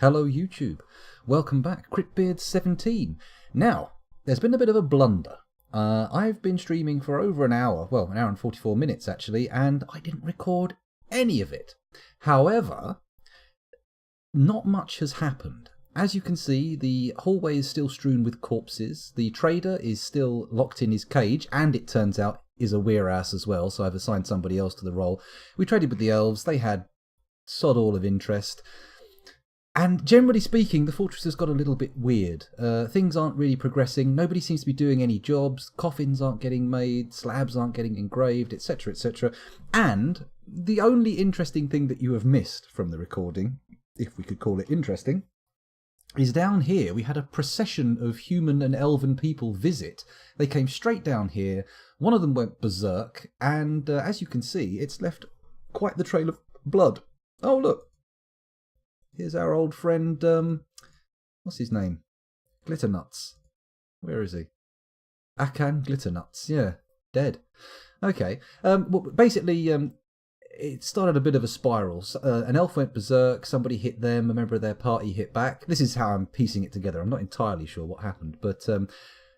Hello YouTube, welcome back, Cryptbeards XVII. Now, there's been a bit of a blunder. I've been streaming for over an hour, well, an hour and 44 minutes actually, and I didn't record any of it. However, not much has happened. As you can see, the hallway is still strewn with corpses, the trader is still locked in his cage, and it turns out is a weir-ass as well, so I've assigned somebody else to the role. We traded with the elves, they had sod all of interest. And generally speaking, the fortress has got a little bit weird. Things aren't really progressing, nobody seems to be doing any jobs, coffins aren't getting made, slabs aren't getting engraved, etc, etc. And the only interesting thing that you have missed from the recording, if we could call it interesting, is down here we had a procession of human and elven people visit. They came straight down here, one of them went berserk, and as you can see, it's left quite the trail of blood. Oh look! Here's our old friend, what's his name? Glitternuts. Where is he? Akan Glitternuts, yeah, dead. Okay, well, basically, it started a bit of a spiral. An elf went berserk, somebody hit them, a member of their party hit back. This is how I'm piecing it together. I'm not entirely sure what happened, but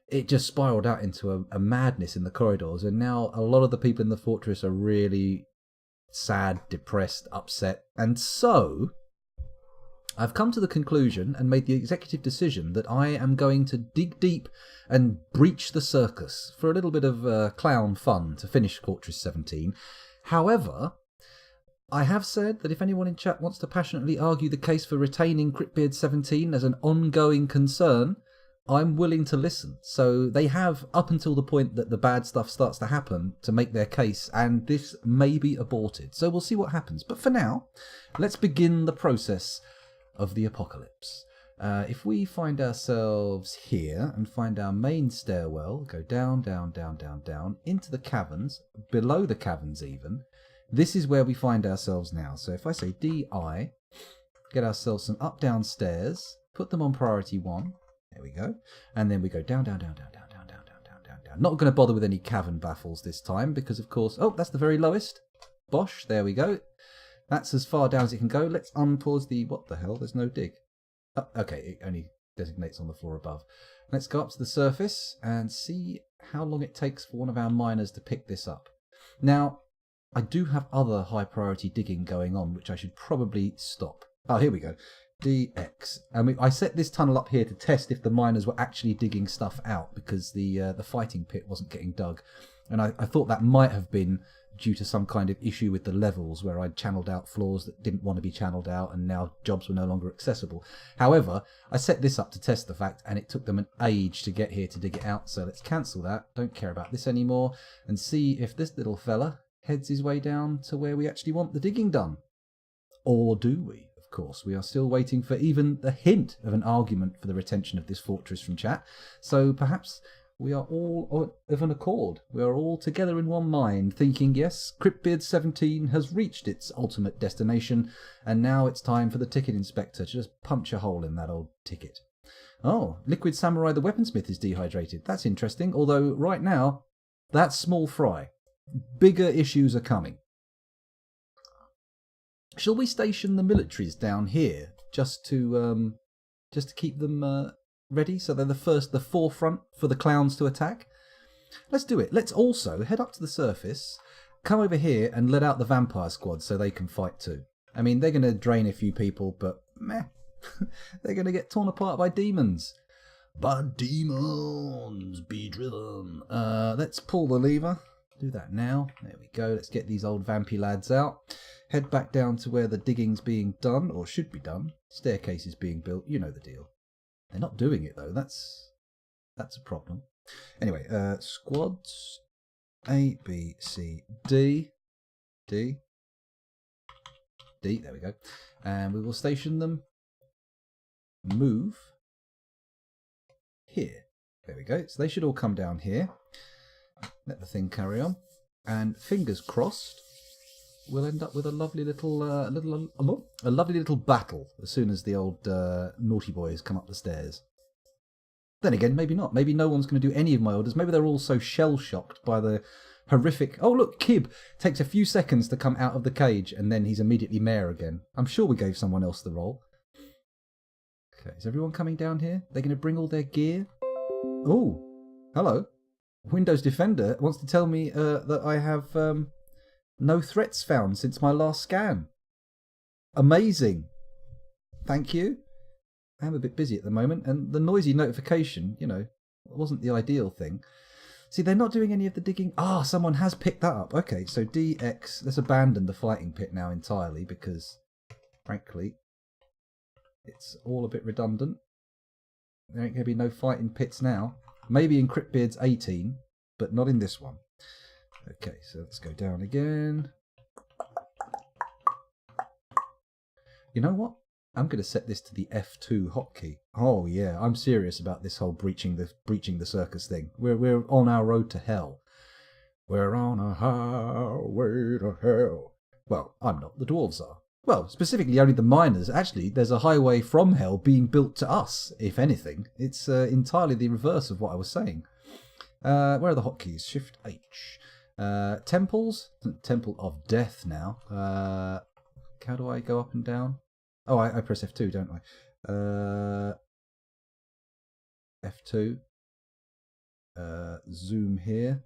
it just spiraled out into a madness in the corridors, and now a lot of the people in the fortress are really sad, depressed, upset, and so I've come to the conclusion and made the executive decision that I am going to dig deep and breach the circus for a little bit of clown fun to finish Fortress 17. However, I have said that if anyone in chat wants to passionately argue the case for retaining Cryptbeards 17 as an ongoing concern, I'm willing to listen. So they have up until the point that the bad stuff starts to happen to make their case, and this may be aborted. So we'll see what happens. But for now, let's begin the process of the apocalypse. If we find ourselves here and find our main stairwell, go down, down, down, down, down, into the caverns, below the caverns even, this is where we find ourselves now. So if I say DI, get ourselves some up-down stairs, put them on priority 1, there we go, and then we go down, down, down, down, down, down, down, down, down, down, down. Not going to bother with any cavern baffles this time, because of course, oh, that's the very lowest. Bosh, there we go. That's as far down as it can go. Let's unpause the... What the hell? There's no dig. Oh, okay, it only designates on the floor above. Let's go up to the surface and see how long it takes for one of our miners to pick this up. Now, I do have other high priority digging going on, which I should probably stop. Oh, here we go. DX. And I set this tunnel up here to test if the miners were actually digging stuff out, because the fighting pit wasn't getting dug. And I thought that might have been due to some kind of issue with the levels where I'd channeled out floors that didn't want to be channeled out, and now jobs were no longer accessible. However, I set this up to test the fact, and it took them an age to get here to dig it out, so let's cancel that, don't care about this anymore, and see if this little fella heads his way down to where we actually want the digging done. Or do we? Of course, we are still waiting for even the hint of an argument for the retention of this fortress from chat, so perhaps we are all of an accord. We are all together in one mind, thinking, yes, Cryptbeards 17 has reached its ultimate destination, and now it's time for the ticket inspector to just punch a hole in that old ticket. Oh, Liquid Samurai the Weaponsmith is dehydrated. That's interesting, although right now, that's small fry. Bigger issues are coming. Shall we station the militaries down here just to keep them ready, so they're the forefront for the clowns to attack? Let's do it. Let's also head up to the surface, come over here and let out the vampire squad so they can fight too. I mean, they're going to drain a few people, but meh, they're going to get torn apart by demons. But demons be driven. Let's pull the lever. Do that now. There we go. Let's get these old vampy lads out. Head back down to where the digging's being done, or should be done. Staircase is being built. You know the deal. They're not doing it though. That's a problem. Anyway, squads A, B, C, D, D, D. There we go. And we will station them. Move here. There we go. So they should all come down here. Let the thing carry on, and fingers crossed, we'll end up with a lovely little, lovely little battle as soon as the old naughty boys come up the stairs. Then again, maybe not. Maybe no one's going to do any of my orders. Maybe they're all so shell-shocked by the horrific... Oh, look, Kib takes a few seconds to come out of the cage, and then he's immediately mayor again. I'm sure we gave someone else the role. Okay, is everyone coming down here? They're going to bring all their gear? Oh, hello. Windows Defender wants to tell me that I have no threats found since my last scan. Amazing. Thank you. I'm a bit busy at the moment, and the noisy notification, you know, wasn't the ideal thing. See, they're not doing any of the digging. Ah, someone has picked that up. Okay, so DX, let's abandon the fighting pit now entirely because, frankly, it's all a bit redundant. There ain't going to be no fighting pits now. Maybe in Cryptbeards XVIII, but not in this one. Okay, so let's go down again. You know what? I'm going to set this to the F2 hotkey. Oh yeah, I'm serious about this whole breaching the circus thing. We're on our road to hell. We're on a highway to hell. Well, I'm not. The dwarves are. Well, specifically only the miners. Actually, there's a highway from hell being built to us, if anything. It's entirely the reverse of what I was saying. Where are the hotkeys? Shift H. Temples? Temple of Death now. How do I go up and down? Oh, I press F2, don't I? F2. Zoom here.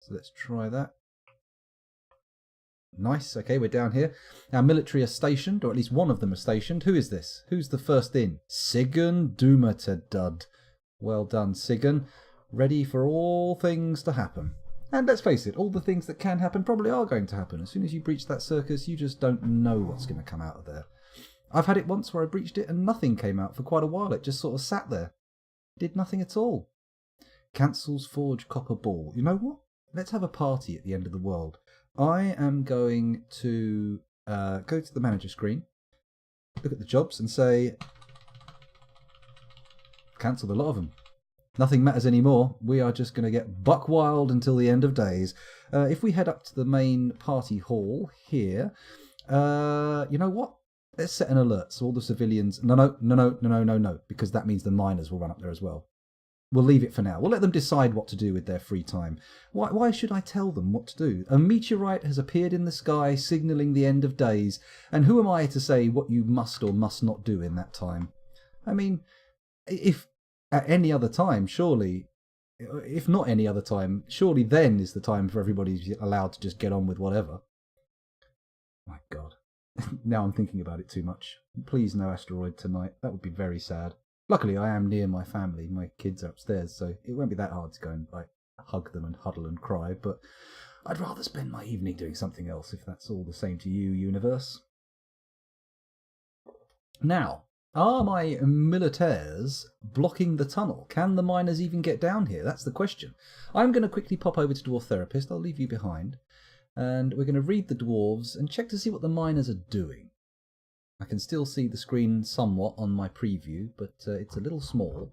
So let's try that. Nice. Okay, we're down here. Our military are stationed, or at least one of them are stationed. Who is this? Who's the first in? Sigurd Dumatadud. Well done, Sigurd. Ready for all things to happen. And let's face it, all the things that can happen probably are going to happen. As soon as you breach that circus, you just don't know what's going to come out of there. I've had it once where I breached it and nothing came out for quite a while. It just sort of sat there. Did nothing at all. Cancels Forge Copper Ball. You know what? Let's have a party at the end of the world. I am going to go to the manager screen, look at the jobs and say, cancel a lot of them. Nothing matters anymore. We are just going to get buck wild until the end of days. If we head up to the main party hall here, you know what? Let's set an alert so all the civilians... No, because that means the miners will run up there as well. We'll leave it for now. We'll let them decide what to do with their free time. Why should I tell them what to do? A meteorite has appeared in the sky, signalling the end of days, and who am I to say what you must or must not do in that time? I mean, if at any other time, surely, if not any other time, surely then is the time for everybody to be allowed to just get on with whatever. My God. Now I'm thinking about it too much. Please no asteroid tonight. That would be very sad. Luckily, I am near my family. My kids are upstairs, so it won't be that hard to go and like hug them and huddle and cry. But I'd rather spend my evening doing something else, if that's all the same to you, universe. Now, are my militaires blocking the tunnel? Can the miners even get down here? That's the question. I'm going to quickly pop over to Dwarf Therapist. I'll leave you behind. And we're going to read the dwarves and check to see what the miners are doing. I can still see the screen somewhat on my preview, but it's a little small.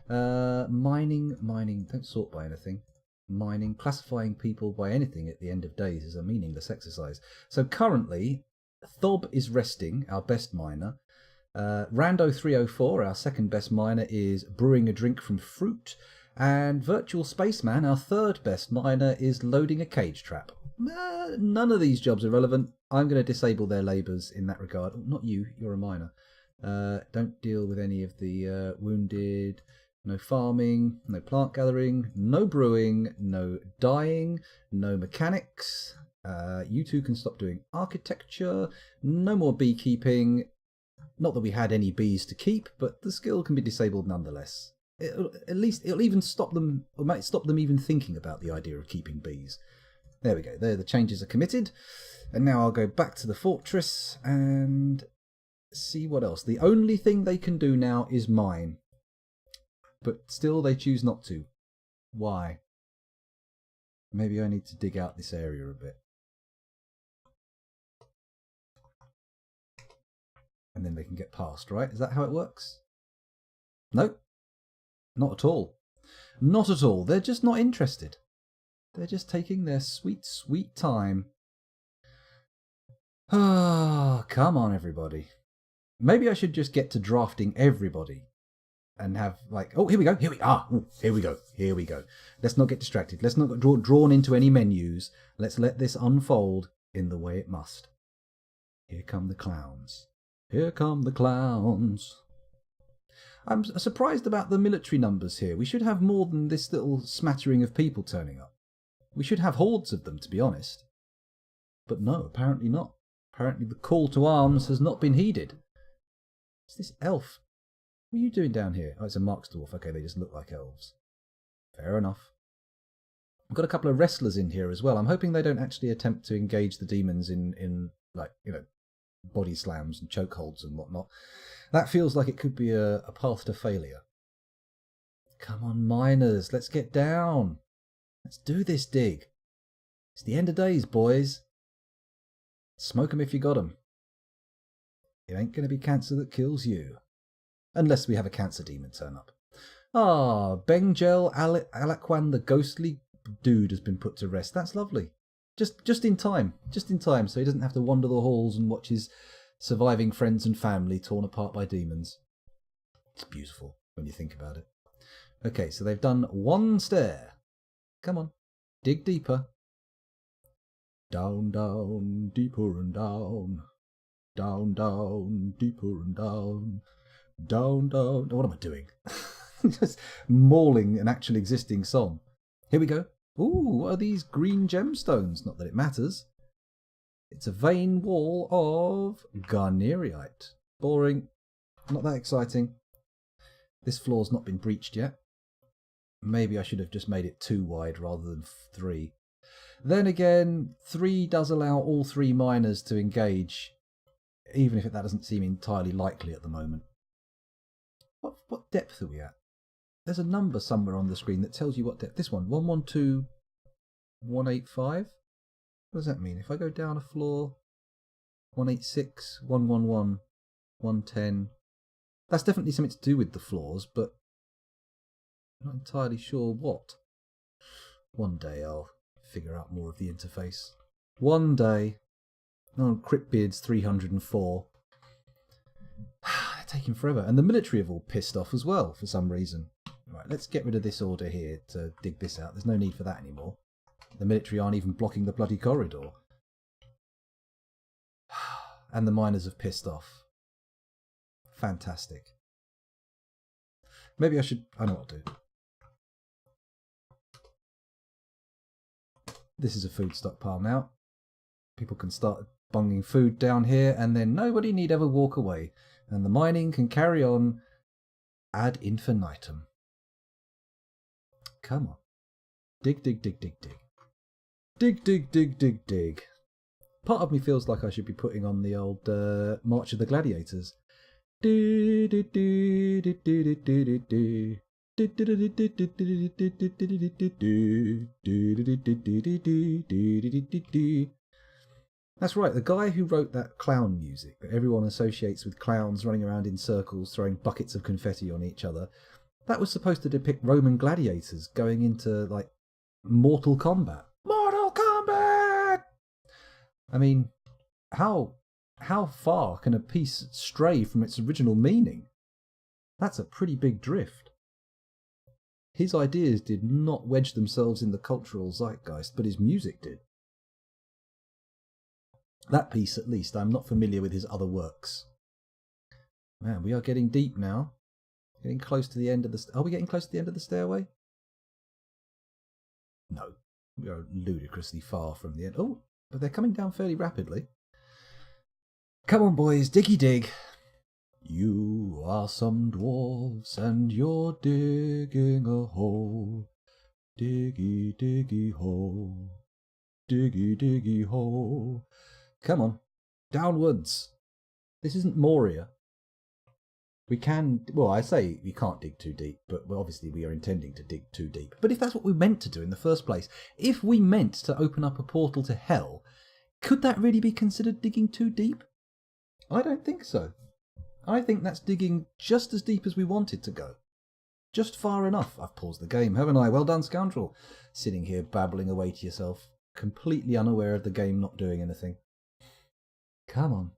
Mining, don't sort by anything. Mining, classifying people by anything at the end of days is a meaningless exercise. So currently, Thob is resting, our best miner. Rando 304, our second best miner, is brewing a drink from fruit. And Virtual Spaceman, our third best miner, is loading a cage trap. None of these jobs are relevant. I'm going to disable their labours in that regard. Not you, you're a miner. Don't deal with any of the wounded. No farming, no plant gathering, no brewing, no dyeing, no mechanics. You two can stop doing architecture. No more beekeeping. Not that we had any bees to keep, but the skill can be disabled nonetheless. It'll even stop them, or might stop them even thinking about the idea of keeping bees. There we go. There, the changes are committed. And now I'll go back to the fortress and see what else. The only thing they can do now is mine. But still they choose not to. Why? Maybe I need to dig out this area a bit. And then they can get past, right? Is that how it works? Nope. Not at all. Not at all. They're just not interested. They're just taking their sweet, sweet time. Ah, come on, everybody. Maybe I should just get to drafting everybody and have like, oh, here we go. Here we go. Let's not get distracted. Let's not get drawn into any menus. Let's let this unfold in the way it must. Here come the clowns. Here come the clowns. I'm surprised about the military numbers here. We should have more than this little smattering of people turning up. We should have hordes of them, to be honest. But no, apparently not. Apparently the call to arms has not been heeded. It's this elf. What are you doing down here? Oh, it's a Marksdwarf. Okay, they just look like elves. Fair enough. I've got a couple of wrestlers in here as well. I'm hoping they don't actually attempt to engage the demons in like, you know, body slams and chokeholds and whatnot. That feels like it could be a path to failure. Come on, miners, let's get down. Let's do this dig. It's the end of days, boys. Smoke 'em if you got 'em. It ain't going to be cancer that kills you. Unless we have a cancer demon turn up. Ah, Bengjel Alakwan, the ghostly dude, has been put to rest. That's lovely. Just in time. Just in time, so he doesn't have to wander the halls and watch his surviving friends and family torn apart by demons. It's beautiful when you think about it. Okay, so they've done one stair. Come on. Dig deeper. Down, down, deeper and down. Down, down, deeper and down. Down, down. What am I doing? Just mauling an actually existing song. Here we go. Ooh, what are these green gemstones? Not that it matters. It's a vein wall of Garnierite. Boring. Not that exciting. This floor's not been breached yet. Maybe I should have just made it 2 wide rather than 3. Then again, 3 does allow all 3 miners to engage, even if that doesn't seem entirely likely at the moment. What depth are we at? There's a number somewhere on the screen that tells you what depth. This one, 112,185. What does that mean? If I go down a floor, 186, 111, 110. That's definitely something to do with the floors, but I'm not entirely sure what. One day I'll figure out more of the interface. One day. Oh, Cryptbeards 304. They're taking forever. And the military have all pissed off as well, for some reason. Right, let's get rid of this order here to dig this out. There's no need for that anymore. The military aren't even blocking the bloody corridor. And the miners have pissed off. Fantastic. Maybe I should... I know what to do. This is a food stockpile now. People can start bunging food down here, and then nobody need ever walk away. And the mining can carry on ad infinitum. Come on. Dig, dig, dig, dig, dig. Dig, dig, dig, dig, dig. Part of me feels like I should be putting on the old March of the Gladiators. That's right, the guy who wrote that clown music that everyone associates with clowns running around in circles throwing buckets of confetti on each other, that was supposed to depict Roman gladiators going into, like, mortal combat. Mortal Kombat! I mean, how far can a piece stray from its original meaning? That's a pretty big drift. His ideas did not wedge themselves in the cultural zeitgeist, but his music did. That piece, at least. I'm not familiar with his other works. Man, we are getting deep now. Getting close to the end of the... Are we getting close to the end of the stairway? No. We are ludicrously far from the end. Oh, but they're coming down fairly rapidly. Come on, boys. Diggy dig. You are some dwarves and you're digging a hole. Diggy, diggy hole. Diggy, diggy hole. Come on. Downwards. This isn't Moria. We can... Well, I say we can't dig too deep, but obviously we are intending to dig too deep. But if that's what we meant to do in the first place, if we meant to open up a portal to hell, could that really be considered digging too deep? I don't think so. I think that's digging just as deep as we wanted to go. Just far enough. I've paused the game, haven't I? Well done, scoundrel. Sitting here babbling away to yourself, completely unaware of the game not doing anything. Come on.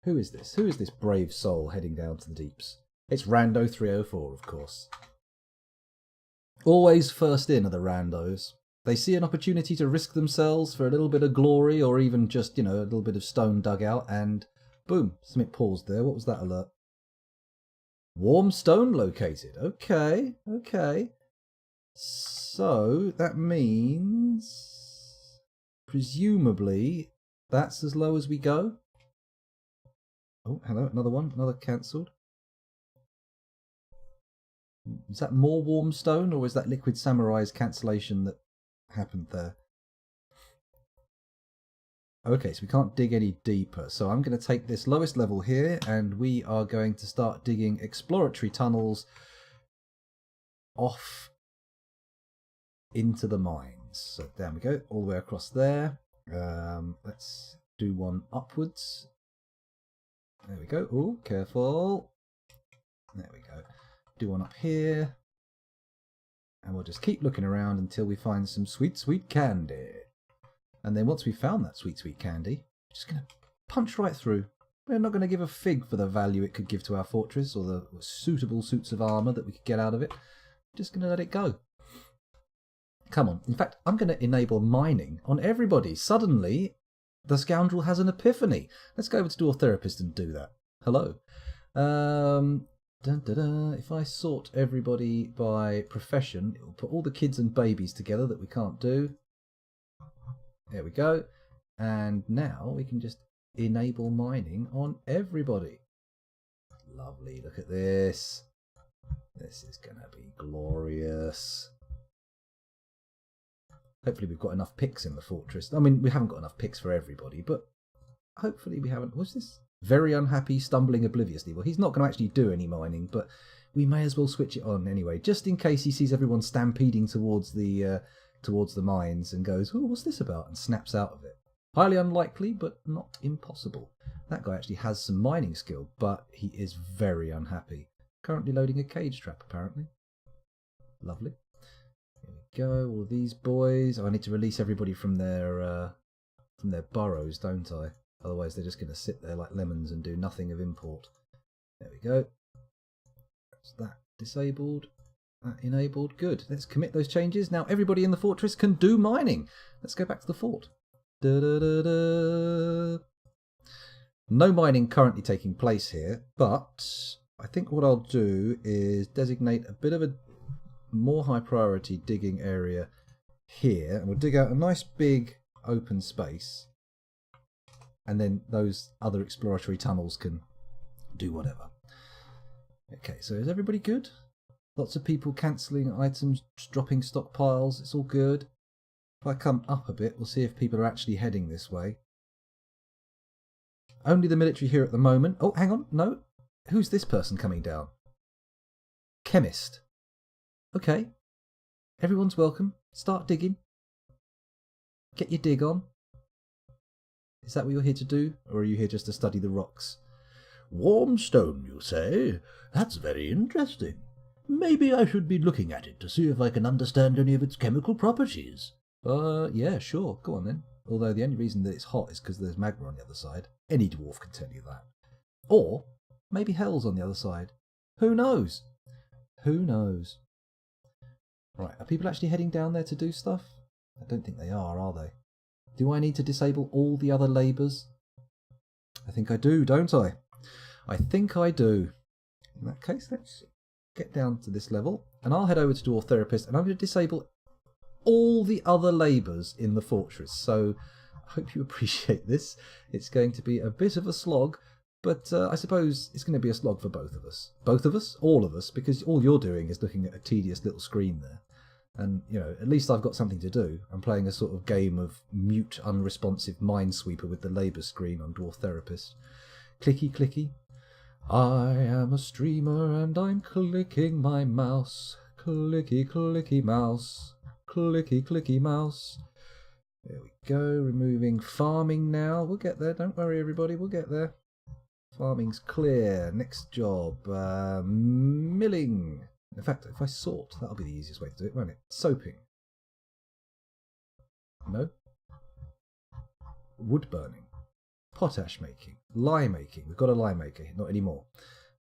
Who is this? Who is this brave soul heading down to the deeps? It's Rando 304, of course. Always first in are the randos. They see an opportunity to risk themselves for a little bit of glory, or even just, you know, a little bit of stone dug out, and boom, something paused there. What was that alert? Warm stone located. Okay, okay. So that means presumably that's as low as we go. Oh, hello, another one, another cancelled. Is that more warm stone, or is that Liquid Samurai's cancellation that happened there? Okay, so we can't dig any deeper. So I'm going to take this lowest level here, and we are going to start digging exploratory tunnels off into the mines. So down we go, all the way across there. Let's do one upwards. There we go. Oh, careful. There we go. Do one up here. And we'll just keep looking around until we find some sweet, sweet candy. And then once we've found that sweet, sweet candy, we're just going to punch right through. We're not going to give a fig for the value it could give to our fortress or the suitable suits of armour that we could get out of it. We're just going to let it go. Come on. In fact, I'm going to enable mining on everybody. Suddenly, the scoundrel has an epiphany. Let's go over to Dwarf Therapist and do that. Hello. If I sort everybody by profession, it will put all the kids and babies together that we can't do. There we go. And now we can just enable mining on everybody. Lovely. Look at this. This is going to be glorious. Hopefully we've got enough picks in the fortress. I mean, we haven't got enough picks for everybody, but hopefully we haven't. What's this? Very unhappy, stumbling obliviously. Well, he's not going to actually do any mining, but we may as well switch it on anyway, just in case he sees everyone stampeding towards the mines and goes, "Oh, what's this about?" and snaps out of it. Highly unlikely, but not impossible. That guy actually has some mining skill, but he is very unhappy. Currently loading a cage trap, apparently. Lovely. Here we go. All these boys. Oh, I need to release everybody from their burrows, don't I? Otherwise, they're just going to sit there like lemons and do nothing of import. There we go. That's that disabled. That enabled. Good. Let's commit those changes. Now everybody in the fortress can do mining. Let's go back to the fort. Da, da, da, da. No mining currently taking place here, but I think what I'll do is designate a bit of a more high priority digging area here, and we'll dig out a nice big open space, and then those other exploratory tunnels can do whatever. Okay, so is everybody good? Lots of people cancelling items, dropping stockpiles, it's all good. If I come up a bit, we'll see if people are actually heading this way. Only the military here at the moment. Oh, hang on, no. Who's this person coming down? Chemist. Okay. Everyone's welcome. Start digging. Get your dig on. Is that what you're here to do? Or are you here just to study the rocks? Warm stone, you say? That's very interesting. Maybe I should be looking at it to see if I can understand any of its chemical properties. Yeah, sure. Go on then. Although the only reason that it's hot is because there's magma on the other side. Any dwarf can tell you that. Or maybe hell's on the other side. Who knows? Who knows? Right, are people actually heading down there to do stuff? I don't think they are they? Do I need to disable all the other labours? I think I do, don't I? I think I do. In that case, let's get down to this level, and I'll head over to Dwarf Therapist, and I'm going to disable all the other labours in the fortress. So I hope you appreciate this. It's going to be a bit of a slog, but I suppose it's going to be a slog for both of us. Both of us? All of us, because all you're doing is looking at a tedious little screen there. And, you know, at least I've got something to do. I'm playing a sort of game of mute, unresponsive minesweeper with the labour screen on Dwarf Therapist. Clicky, clicky. I am a streamer and I'm clicking my mouse. Clicky, clicky mouse. Clicky, clicky mouse. There we go. Removing farming now. We'll get there. Don't worry, everybody. We'll get there. Farming's clear. Next job. Milling. In fact, if I sort, that'll be the easiest way to do it, won't it? Soaping. No. Wood burning. Potash making. Lye making. We've got a lye maker. Not anymore.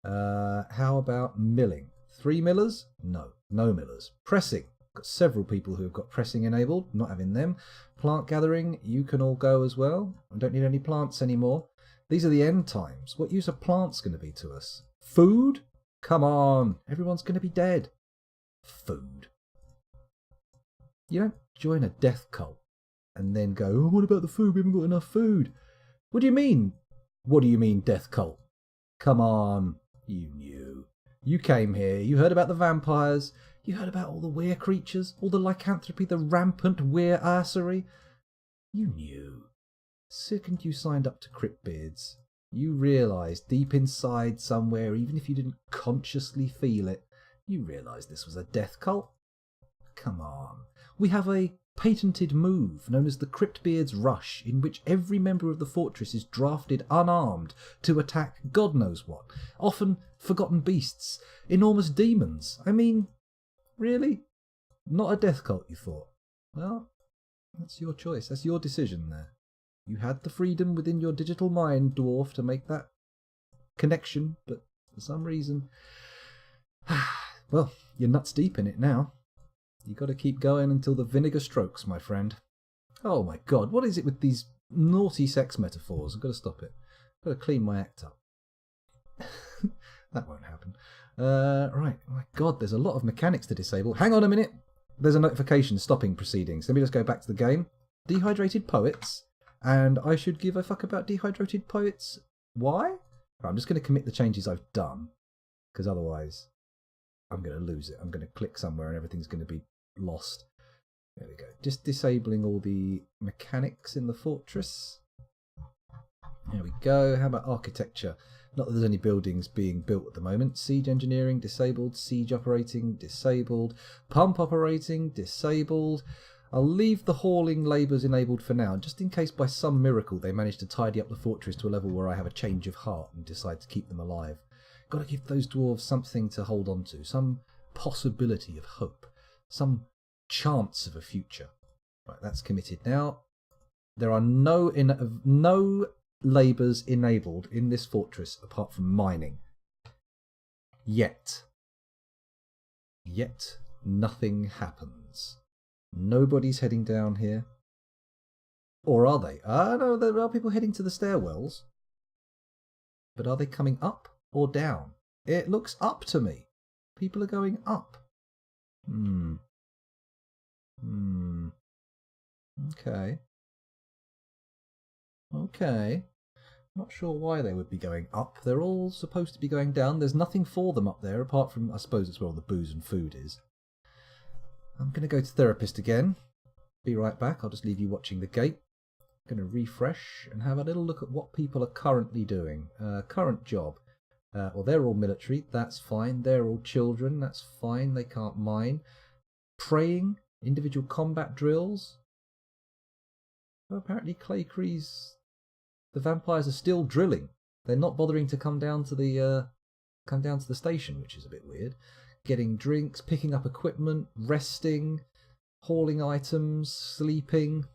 How about milling? 3 millers? No. No millers. Pressing. Got several people who have got pressing enabled. Not having them. Plant gathering. You can all go as well. I don't need any plants anymore. These are the end times. What use are plants going to be to us? Food? Come on, everyone's going to be dead. Food. You don't join a death cult and then go, oh, what about the food? We haven't got enough food. What do you mean? What do you mean, death cult? Come on. You knew. You came here, you heard about the vampires, you heard about all the weir creatures, all the lycanthropy, the rampant weir arsery. You knew. The second you signed up to Cryptbeards, you realised deep inside somewhere, even if you didn't consciously feel it, you realised this was a death cult. Come on. We have a patented move known as the Cryptbeards Rush, in which every member of the fortress is drafted unarmed to attack God knows what. Often forgotten beasts, enormous demons. I mean, really? Not a death cult, you thought? Well, that's your choice. That's your decision there. You had the freedom within your digital mind, dwarf, to make that connection, but for some reason... well, you're nuts deep in it now. You got to keep going until the vinegar strokes, my friend. Oh my god, what is it with these naughty sex metaphors? I've got to stop it. I've got to clean my act up. That won't happen. Right, my god, there's a lot of mechanics to disable. Hang on a minute. There's a notification stopping proceedings. Let me just go back to the game. Dehydrated poets. And I should give a fuck about dehydrated poets. Why? Right, I'm just going to commit the changes I've done. Because otherwise, I'm going to lose it. I'm going to click somewhere and everything's going to be lost. There we go. Just disabling all the mechanics in the fortress. There we go. How about architecture? Not that there's any buildings being built at the moment. Siege engineering, disabled. Siege operating, disabled. Pump operating, disabled. I'll leave the hauling labours enabled for now, just in case by some miracle they manage to tidy up the fortress to a level where I have a change of heart and decide to keep them alive. Got to give those dwarves something to hold on to, some possibility of hope, some chance of a future. Right, that's committed now. There are no labours enabled in this fortress apart from mining. Yet nothing happens. Nobody's heading down here. Or are they? Ah, no, there are people heading to the stairwells. But are they coming up or down? It looks up to me. People are going up. Okay. Not sure why they would be going up. They're all supposed to be going down. There's nothing for them up there apart from, I suppose it's where all the booze and food is. I'm going to go to therapist again. Be right back. I'll just leave you watching the gate. I'm going to refresh and have a little look at what people are currently doing. Current job. Well, they're all military. That's fine. They're all children. That's fine. They can't mine. Praying. Individual combat drills. Well, apparently Claycree's... The vampires are still drilling. They're not bothering to come down to the station, which is a bit weird. Getting drinks, picking up equipment, resting, hauling items, sleeping,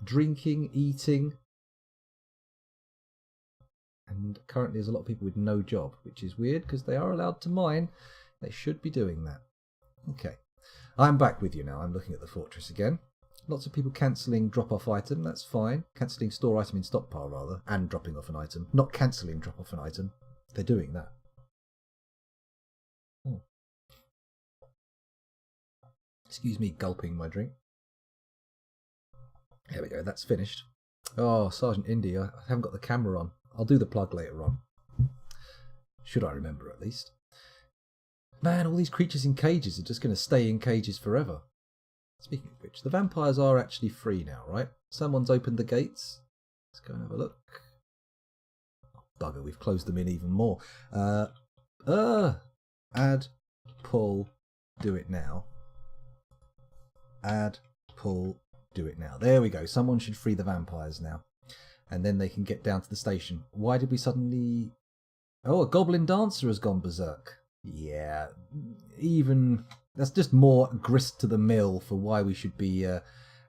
drinking, eating. And currently there's a lot of people with no job, which is weird because they are allowed to mine. They should be doing that. Okay, I'm back with you now. I'm looking at the fortress again. Lots of people cancelling drop-off item, that's fine. Cancelling store item in stockpile, rather, and dropping off an item. Not cancelling drop-off an item. They're doing that. Excuse me, gulping my drink. There we go, that's finished. Oh, Sergeant Indy, I haven't got the camera on. I'll do the plug later on. Should I remember, at least. Man, all these creatures in cages are just going to stay in cages forever. Speaking of which, the vampires are actually free now, right? Someone's opened the gates. Let's go and have a look. Oh, bugger, we've closed them in even more. Add, pull, do it now. Add, pull, do it now. There we go. Someone should free the vampires now. And then they can get down to the station. Why did we suddenly... Oh, a goblin dancer has gone berserk. Yeah, even... That's just more grist to the mill for why we should be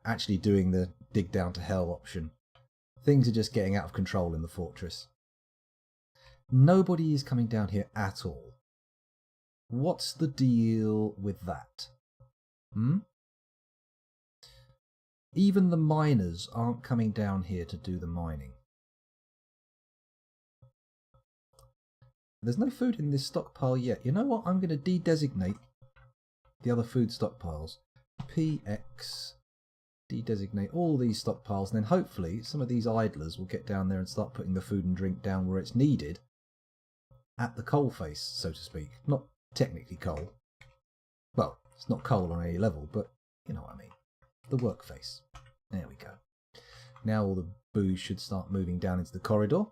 actually doing the dig down to hell option. Things are just getting out of control in the fortress. Nobody is coming down here at all. What's the deal with that? Even the miners aren't coming down here to do the mining. There's no food in this stockpile yet. You know what? I'm going to de-designate the other food stockpiles. PX. De-designate all these stockpiles, and then hopefully some of these idlers will get down there and start putting the food and drink down where it's needed. At the coal face, so to speak. Not technically coal. Well, it's not coal on any level, but you know what I mean. The work face. There we go. Now all the booze should start moving down into the corridor.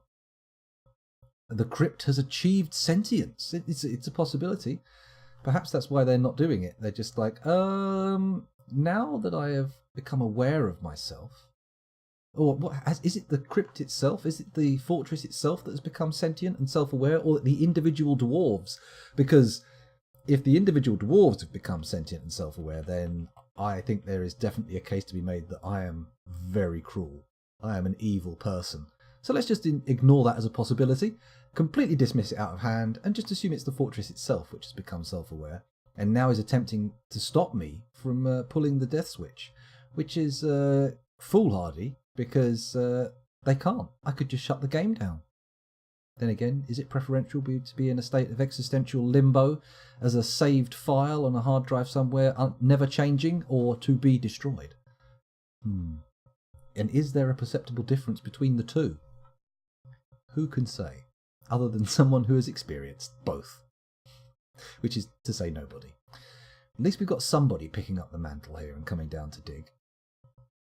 The crypt has achieved sentience. It's a possibility. Perhaps that's why they're not doing it. They're just like, now that I have become aware of myself, or is it the crypt itself? Is it the fortress itself that has become sentient and self-aware, or the individual dwarves? Because if the individual dwarves have become sentient and self-aware, then I think there is definitely a case to be made that I am very cruel. I am an evil person. So let's just ignore that as a possibility, completely dismiss it out of hand, and just assume it's the fortress itself which has become self-aware, and now is attempting to stop me from pulling the death switch, which is foolhardy, because they can't. I could just shut the game down. Then again, is it preferential to be in a state of existential limbo as a saved file on a hard drive somewhere, never changing, or to be destroyed? And is there a perceptible difference between the two? Who can say, other than someone who has experienced both? Which is to say nobody. At least we've got somebody picking up the mantle here and coming down to dig.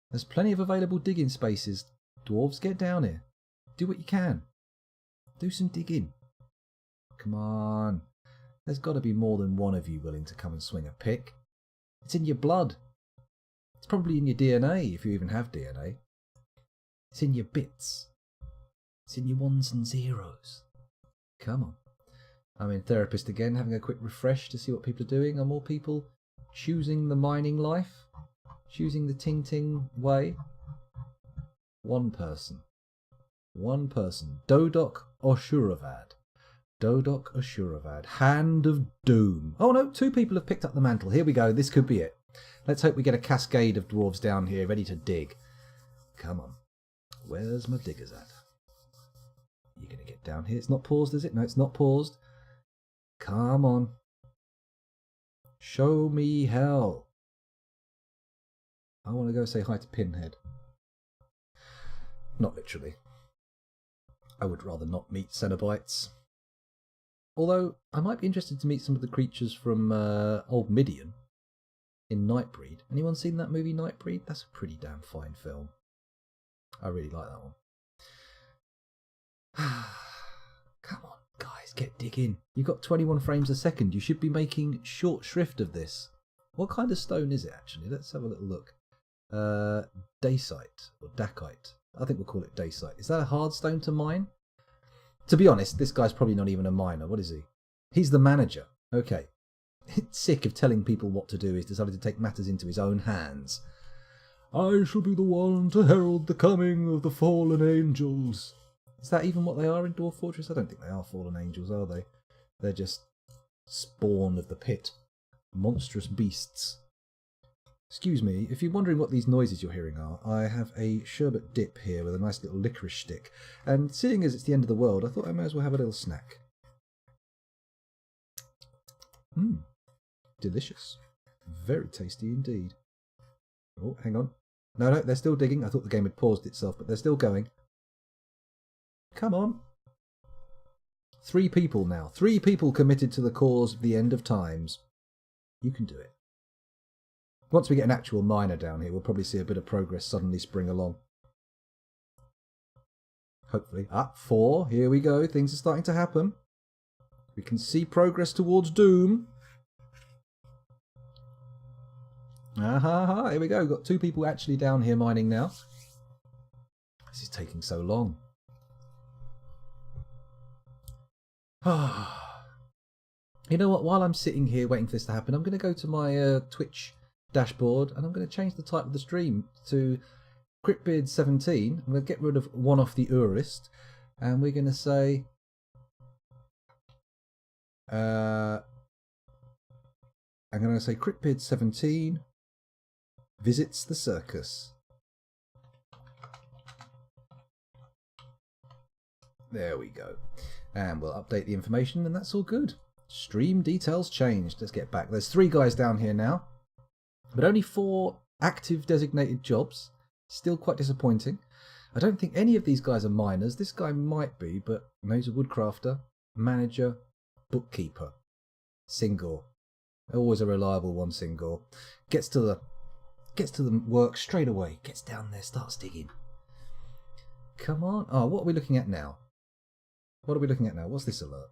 There's plenty of available digging spaces. Dwarves, get down here. Do what you can. Do some digging. Come on. There's got to be more than one of you willing to come and swing a pick. It's in your blood. It's probably in your DNA, if you even have DNA. It's in your bits. It's in your ones and zeros. Come on. I'm in therapist again, having a quick refresh to see what people are doing. Are more people choosing the mining life? Choosing the ting-ting way? One person. One person. Dodok Oshuravad. Dodok Oshuravad. Hand of Doom. Oh no, 2 people have picked up the mantle. Here we go. This could be it. Let's hope we get a cascade of dwarves down here ready to dig. Come on. Where's my diggers at? You're going to get down here. It's not paused, is it? No, it's not paused. Come on. Show me hell. I want to go say hi to Pinhead. Not literally. I would rather not meet Cenobites. Although, I might be interested to meet some of the creatures from Old Midian in Nightbreed. Anyone seen that movie Nightbreed? That's a pretty damn fine film. I really like that one. Come on, guys, get digging. You've got 21 frames a second. You should be making short shrift of this. What kind of stone is it, actually? Let's have a little look. Dacite, or Dacite. I think we'll call it Dacite. Is that a hard stone to mine? To be honest, this guy's probably not even a miner. What is he? He's the manager. Okay. Sick of telling people what to do, he's decided to take matters into his own hands. I shall be the one to herald the coming of the fallen angels. Is that even what they are in Dwarf Fortress? I don't think they are fallen angels, are they? They're just spawn of the pit. Monstrous beasts. Excuse me, if you're wondering what these noises you're hearing are, I have a sherbet dip here with a nice little licorice stick, and seeing as it's the end of the world, I thought I may as well have a little snack. Delicious. Very tasty indeed. Oh, hang on. No, they're still digging. I thought the game had paused itself, but they're still going. Come on. 3 people now. 3 people committed to the cause of the end of times. You can do it. Once we get an actual miner down here, we'll probably see a bit of progress suddenly spring along. Hopefully. 4. Here we go. Things are starting to happen. We can see progress towards doom. Here we go. We've got 2 people actually down here mining now. This is taking so long. You know what? While I'm sitting here waiting for this to happen, I'm going to go to my Twitch dashboard and I'm going to change the title of the stream to Cryptbeards XVII. I'm going to get rid of one off the Urist and we're going to say I'm going to say Cryptbeards XVII visits the circus. There we go. And we'll update the information, and that's all good. Stream details changed. Let's get back. There's 3 guys down here now, but only 4 active designated jobs. Still quite disappointing. I don't think any of these guys are miners. This guy might be, but no, he's a woodcrafter, manager, bookkeeper. Single. Always a reliable one, single. Gets to the work straight away. Gets down there, starts digging. Come on. Oh, what are we looking at now? What are we looking at now? What's this alert?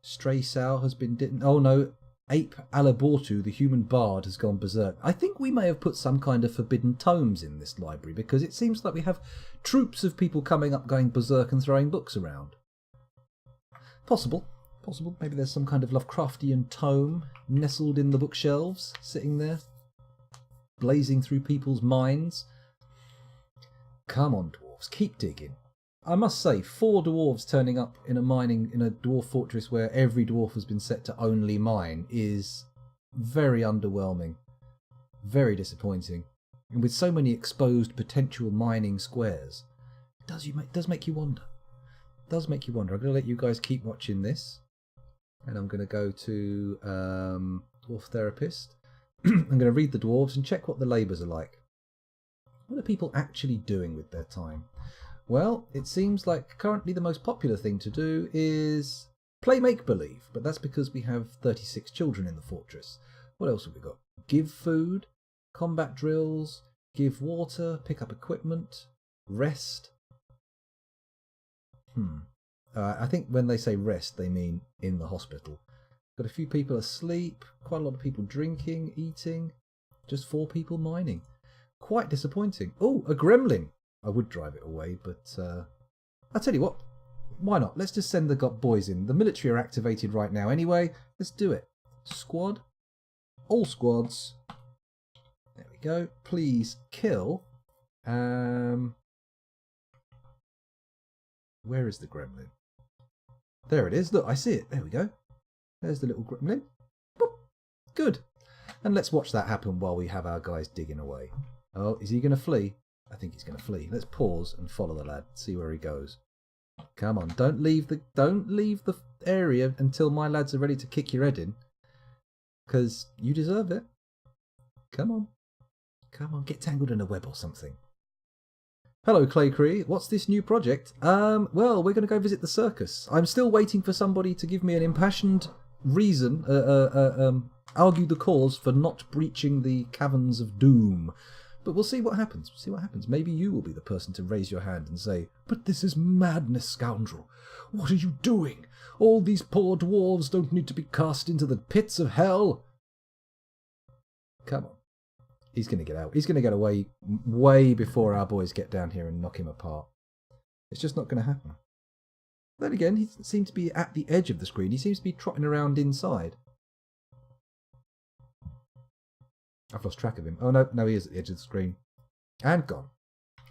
Stray sow has been... Oh no, Ape Alabortu, the human bard, has gone berserk. I think we may have put some kind of forbidden tomes in this library, because it seems like we have troops of people coming up going berserk and throwing books around. Possible. Maybe there's some kind of Lovecraftian tome nestled in the bookshelves, sitting there, blazing through people's minds. Come on, dwarves, keep digging. I must say, 4 dwarves turning up in a dwarf fortress where every dwarf has been set to only mine is very underwhelming, very disappointing, and with so many exposed potential mining squares, it does make you wonder. It does make you wonder. I'm going to let you guys keep watching this, and I'm going to go to Dwarf Therapist. I'm going to read the dwarves and check what the labours are like. What are people actually doing with their time? Well, it seems like currently the most popular thing to do is play make-believe, but that's because we have 36 children in the fortress. What else have we got? Give food, combat drills, give water, pick up equipment, rest. I think when they say rest, they mean in the hospital. Got a few people asleep, quite a lot of people drinking, eating, just 4 people mining. Quite disappointing. Oh, a gremlin. I would drive it away, but I'll tell you what, why not? Let's just send the boys in. The military are activated right now anyway. Let's do it. Squad. All squads. There we go. Please kill. Where is the gremlin? There it is. Look, I see it. There we go. There's the little gremlin. Boop. Good. And let's watch that happen while we have our guys digging away. Oh, is he going to flee? I think he's going to flee. Let's pause and follow the lad. See where he goes. Come on, don't leave the area until my lads are ready to kick your head in, because you deserve it. Come on, get tangled in a web or something. Hello, Claycree. What's this new project? Well, we're going to go visit the circus. I'm still waiting for somebody to give me an impassioned reason, argue the cause for not breaching the caverns of doom. But we'll see what happens. Maybe you will be the person to raise your hand and say, "But this is madness, scoundrel. What are you doing? All these poor dwarves don't need to be cast into the pits of hell." Come on. He's going to get out. He's going to get away way before our boys get down here and knock him apart. It's just not going to happen. Then again, he doesn't seem to be at the edge of the screen. He seems to be trotting around inside. I've lost track of him. Oh, no, he is at the edge of the screen. And gone.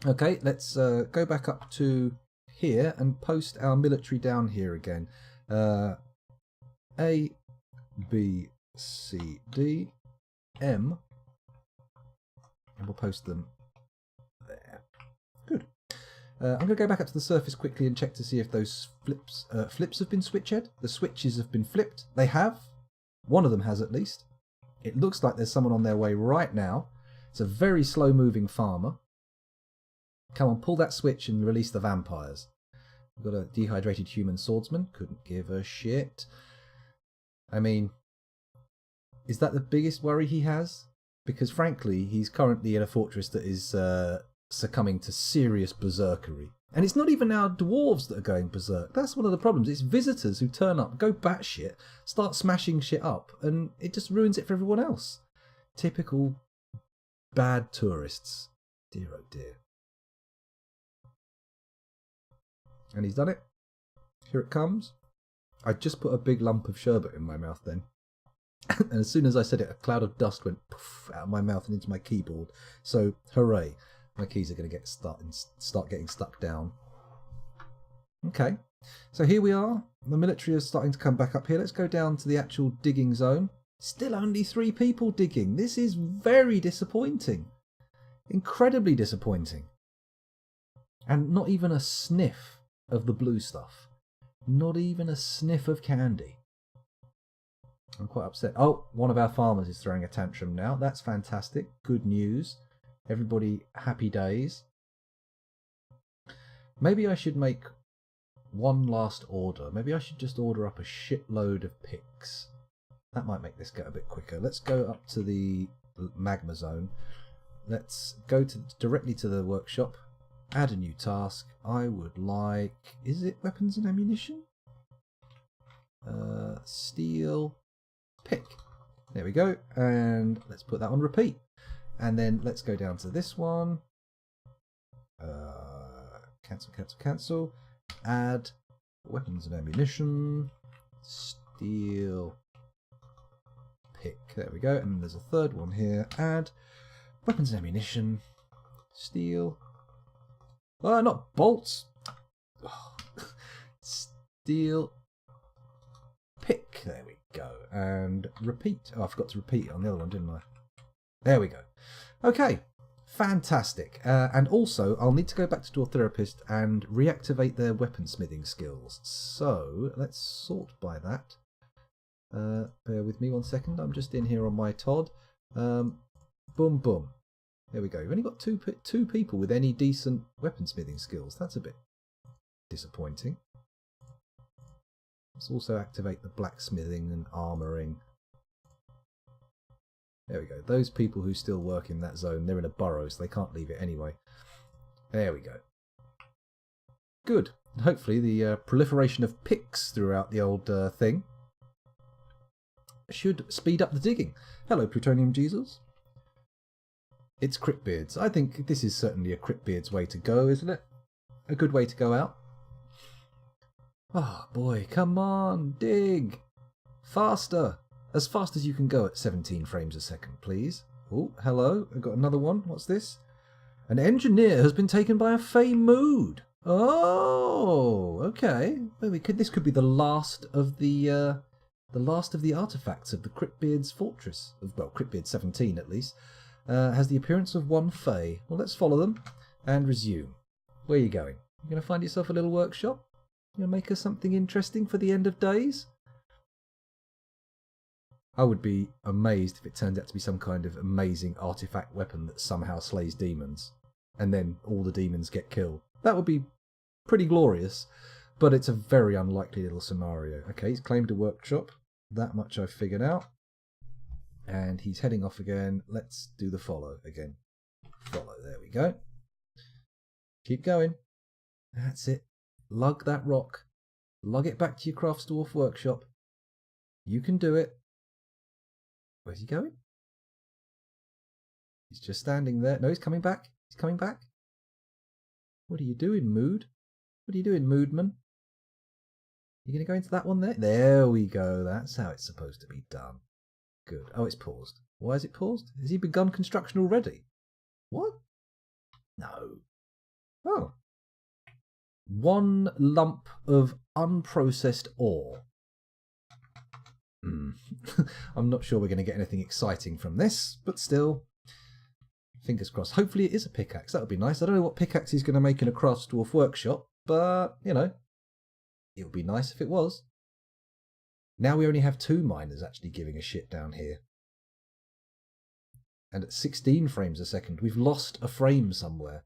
Okay, let's go back up to here and post our military down here again. A, B, C, D, M. And we'll post them there. Good. I'm going to go back up to the surface quickly and check to see if those flips have been switched. The switches have been flipped. They have. One of them has at least. It looks like there's someone on their way right now. It's a very slow-moving farmer. Come on, pull that switch and release the vampires. We've got a dehydrated human swordsman. Couldn't give a shit. I mean, is that the biggest worry he has? Because frankly, he's currently in a fortress that is succumbing to serious berserkery. And it's not even our dwarves that are going berserk. That's one of the problems. It's visitors who turn up, go batshit, start smashing shit up, and it just ruins it for everyone else. Typical bad tourists. Dear oh dear. And he's done it. Here it comes. I just put a big lump of sherbet in my mouth then. And as soon as I said it, a cloud of dust went poof out of my mouth and into my keyboard. So, hooray. My keys are going to start getting stuck down. Okay, so here we are. The military is starting to come back up here. Let's go down to the actual digging zone. Still only 3 people digging. This is very disappointing. Incredibly disappointing. And not even a sniff of the blue stuff. Not even a sniff of candy. I'm quite upset. Oh, one of our farmers is throwing a tantrum now. That's fantastic. Good news. Everybody happy days. Maybe I should make one last order. Maybe I should just order up a shitload of picks. That might make this go a bit quicker. Let's go up to the magma zone. Let's go directly to the workshop. Add a new task. I would like... Is it weapons and ammunition? Steel... Pick. There we go. And let's put that on repeat. And then let's go down to this one. Cancel. Add weapons and ammunition. Steel. Pick. There we go. And there's a third one here. Add weapons and ammunition. Steel. Not bolts. Oh. Steel. Pick. There we go. And repeat. Oh, I forgot to repeat it on the other one, didn't I? There we go. Okay. Fantastic. And also, I'll need to go back to Door Therapist and reactivate their weaponsmithing skills. So, let's sort by that. Bear with me 1 second. I'm just in here on my Todd. Boom, boom. There we go. We've only got two people with any decent weaponsmithing skills. That's a bit disappointing. Let's also activate the blacksmithing and armouring. There we go. Those people who still work in that zone, they're in a burrow, so they can't leave it anyway. There we go. Good. And hopefully the proliferation of picks throughout the old thing should speed up the digging. Hello, Plutonium Jesus. It's Cryptbeards. I think this is certainly a Cryptbeards way to go, isn't it? A good way to go out. Oh boy, come on, dig! Faster! As fast as you can go at 17 frames a second, please. Oh, hello, I've got another one. What's this? An engineer has been taken by a Fey mood. Oh, okay. Well, this could be the last of the artifacts of the Cryptbeards fortress. Well, Cryptbeards 17 at least. Has the appearance of one Fey. Well, let's follow them and resume. Where are you going? You going to find yourself a little workshop? You going to make us something interesting for the end of days? I would be amazed if it turned out to be some kind of amazing artifact weapon that somehow slays demons, and then all the demons get killed. That would be pretty glorious, but it's a very unlikely little scenario. Okay, he's claimed a workshop. That much I've figured out. And he's heading off again. Let's do the follow again. Follow, there we go. Keep going. That's it. Lug that rock. Lug it back to your Craftsdwarf workshop. You can do it. Where's he going? He's just standing there. No, he's coming back. He's coming back. What are you doing, Mood? What are you doing, Moodman? You going to go into that one there? There we go. That's how it's supposed to be done. Good. Oh, it's paused. Why is it paused? Has he begun construction already? What? No. Oh. One lump of unprocessed ore. I'm not sure we're going to get anything exciting from this, but still, fingers crossed. Hopefully it is a pickaxe. That would be nice. I don't know what pickaxe he's going to make in a Craftsdwarf workshop, but, you know, it would be nice if it was. Now we only have 2 miners actually giving a shit down here. And at 16 frames a second, we've lost a frame somewhere.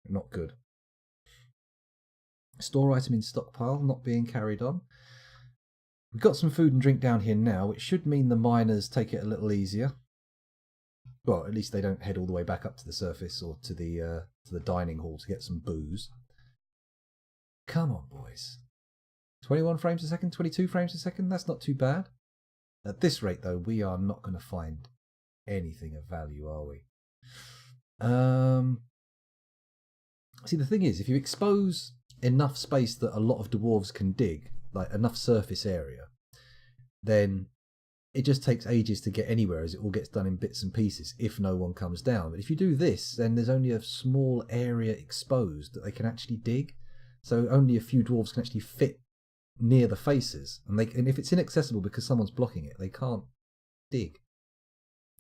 Not good. Store item in stockpile, not being carried on. We've got some food and drink down here now, which should mean the miners take it a little easier. Well, at least they don't head all the way back up to the surface or to the dining hall to get some booze. Come on, boys. 21 frames a second, 22 frames a second, that's not too bad. At this rate, though, we are not going to find anything of value, are we? See, the thing is, if you expose enough space that a lot of dwarves can dig, like enough surface area, then it just takes ages to get anywhere as it all gets done in bits and pieces if no one comes down. But if you do this, then there's only a small area exposed that they can actually dig. So only a few dwarves can actually fit near the faces. And if it's inaccessible because someone's blocking it, they can't dig.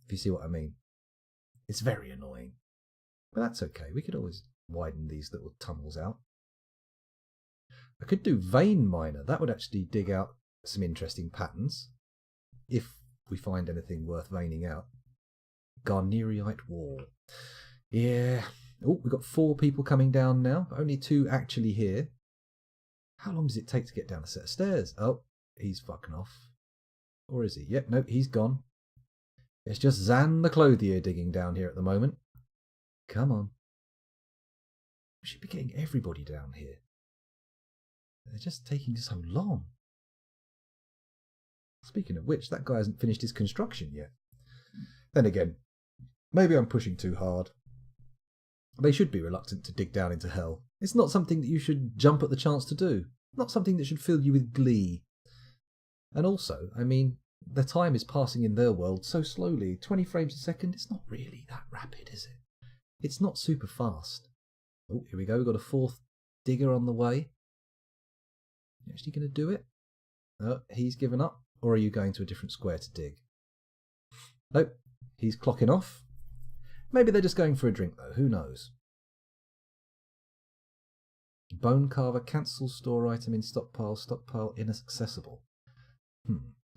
If you see what I mean. It's very annoying. But that's okay. We could always widen these little tunnels out. I could do vein miner. That would actually dig out some interesting patterns. If we find anything worth veining out. Garnierite wall. Yeah. Oh, we've got 4 people coming down now. Only 2 actually here. How long does it take to get down a set of stairs? Oh, he's fucking off. Or is he? Yep, nope, he's gone. It's just Zan the clothier digging down here at the moment. Come on. We should be getting everybody down here. They're just taking so long. Speaking of which, that guy hasn't finished his construction yet. Then again, maybe I'm pushing too hard. They should be reluctant to dig down into hell. It's not something that you should jump at the chance to do. Not something that should fill you with glee. And also, I mean, the time is passing in their world so slowly. 20 frames a second, it's not really that rapid, is it? It's not super fast. Oh, here we go. We've got a 4th digger on the way. You actually going to do it? Oh, he's given up. Or are you going to a different square to dig? Nope, he's clocking off. Maybe they're just going for a drink, though. Who knows? Bone carver, cancel store item in stockpile, stockpile inaccessible.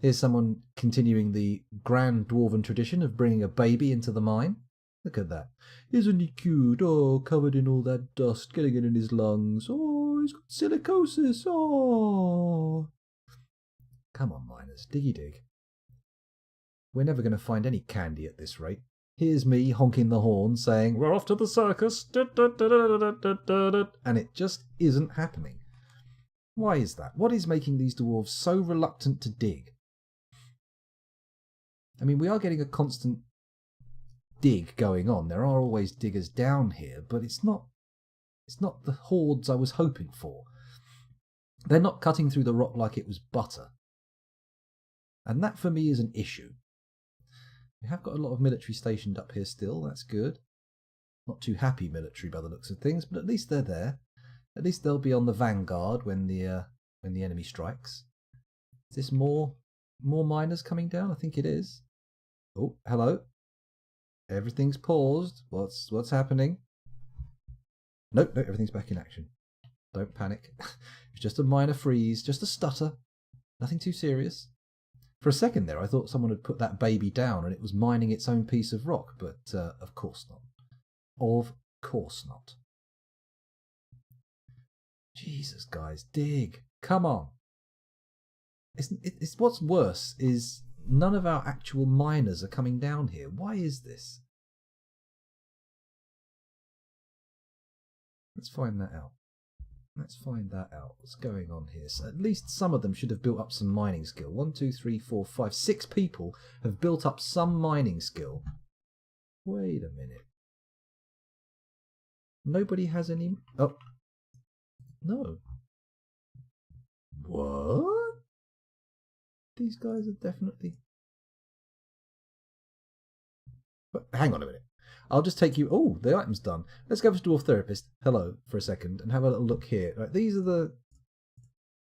Here's someone continuing the grand dwarven tradition of bringing a baby into the mine. Look at that. Isn't he cute? Oh, covered in all that dust, getting it in his lungs. Oh, he's got silicosis. Oh. Come on, miners, diggy dig. We're never going to find any candy at this rate. Here's me honking the horn saying, we're off to the circus. And it just isn't happening. Why is that? What is making these dwarves so reluctant to dig? I mean, we are getting a constant dig going on. There are always diggers down here, but it's not the hordes I was hoping for. They're not cutting through the rock like it was butter. And that for me is an issue. We have got a lot of military stationed up here still, that's good. Not too happy military by the looks of things, but at least they're there. At least they'll be on the vanguard when the enemy strikes. Is this more miners coming down? I think it is. Oh, hello. Everything's paused. What's happening? Nope, everything's back in action. Don't panic. It's just a minor freeze, just a stutter. Nothing too serious. For a second there, I thought someone had put that baby down and it was mining its own piece of rock, but of course not. Of course not. Jesus, guys, dig. Come on. It's what's worse is none of our actual miners are coming down here. Why is this? Let's find that out. Let's find that out. What's going on here? So at least some of them should have built up some mining skill. 1, 2, 3, 4, 5, 6 people have built up some mining skill. Wait a minute. Nobody has any... Oh. No. What? These guys are definitely... But hang on a minute. I'll just take you... Oh, the item's done. Let's go to Dwarf Therapist. Hello, for a second, and have a little look here. Right, these are the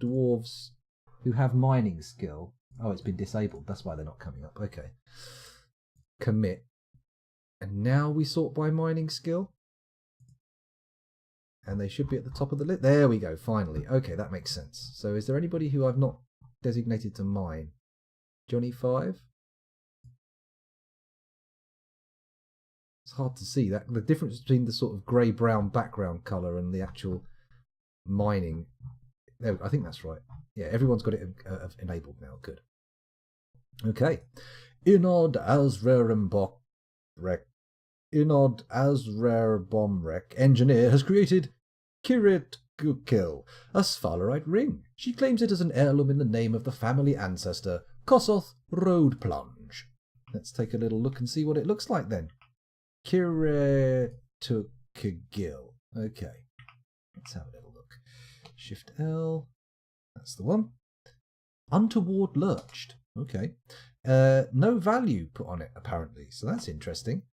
dwarves who have mining skill. Oh, it's been disabled. That's why they're not coming up. Okay. Commit. And now we sort by mining skill. And they should be at the top of the list. There we go, finally. Okay, that makes sense. So is there anybody who I've not designated to mine? Johnny 5? It's hard to see that the difference between the sort of grey-brown background colour and the actual mining. There, I think that's right. Yeah, everyone's got it enabled now. Good. Okay. Inod Asrarebomrek, engineer, has created Kirit Gukil, a sphalerite ring. She claims it as an heirloom in the name of the family ancestor, Kosoth Roadplunge. Let's take a little look and see what it looks like then. Kiretukigil. Okay. Let's have a little look. Shift L. That's the one. Untoward lurched. Okay. No value put on it, apparently, so that's interesting.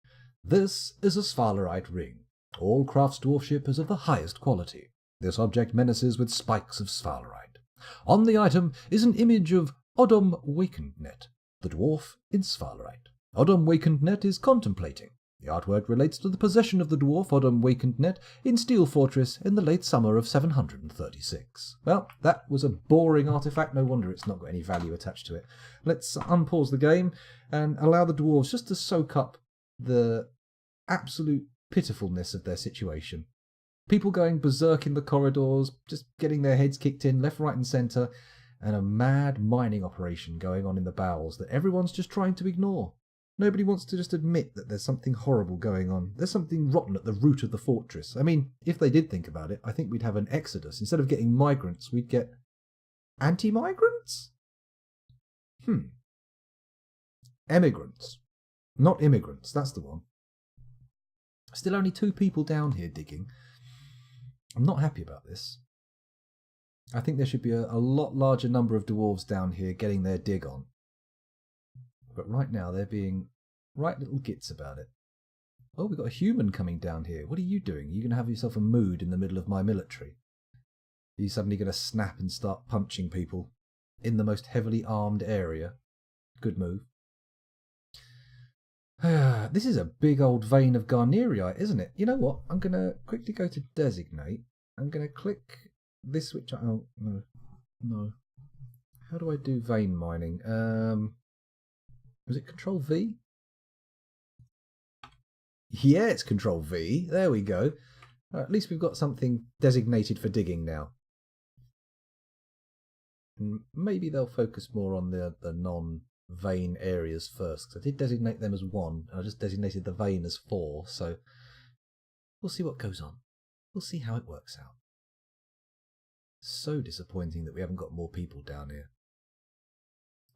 This is a sphalerite ring. All crafts dwarfship is of the highest quality. This object menaces with spikes of sphalerite. On the item is an image of Odom Wakenednet, the dwarf in sphalerite. Odom Wakenednet is contemplating. The artwork relates to the possession of the dwarf Odom Wakened in Steel Fortress in the late summer of 736. Well, that was a boring artifact. No wonder it's not got any value attached to it. Let's unpause the game and allow the dwarves just to soak up the absolute pitifulness of their situation. People going berserk in the corridors, just getting their heads kicked in left, right and centre, and a mad mining operation going on in the bowels that everyone's just trying to ignore. Nobody wants to just admit that there's something horrible going on. There's something rotten at the root of the fortress. I mean, if they did think about it, I think we'd have an exodus. Instead of getting migrants, we'd get anti-migrants? Emigrants. Not immigrants, that's the one. Still only 2 people down here digging. I'm not happy about this. I think there should be a lot larger number of dwarves down here getting their dig on. But right now they're being right little gits about it. Oh, we've got a human coming down here. What are you doing? Are you going to have yourself a mood in the middle of my military? Are you suddenly going to snap and start punching people in the most heavily armed area? Good move. This is a big old vein of Garnierite, isn't it? You know what? I'm going to quickly go to designate. I'm going to click this switch. Oh, no. How do I do vein mining? Was it Control V? Yeah, it's Control V. There we go. At least we've got something designated for digging now. And maybe they'll focus more on the non-vein areas first, because I did designate them as 1, and I just designated the vein as 4, so we'll see what goes on. We'll see how it works out. So disappointing that we haven't got more people down here.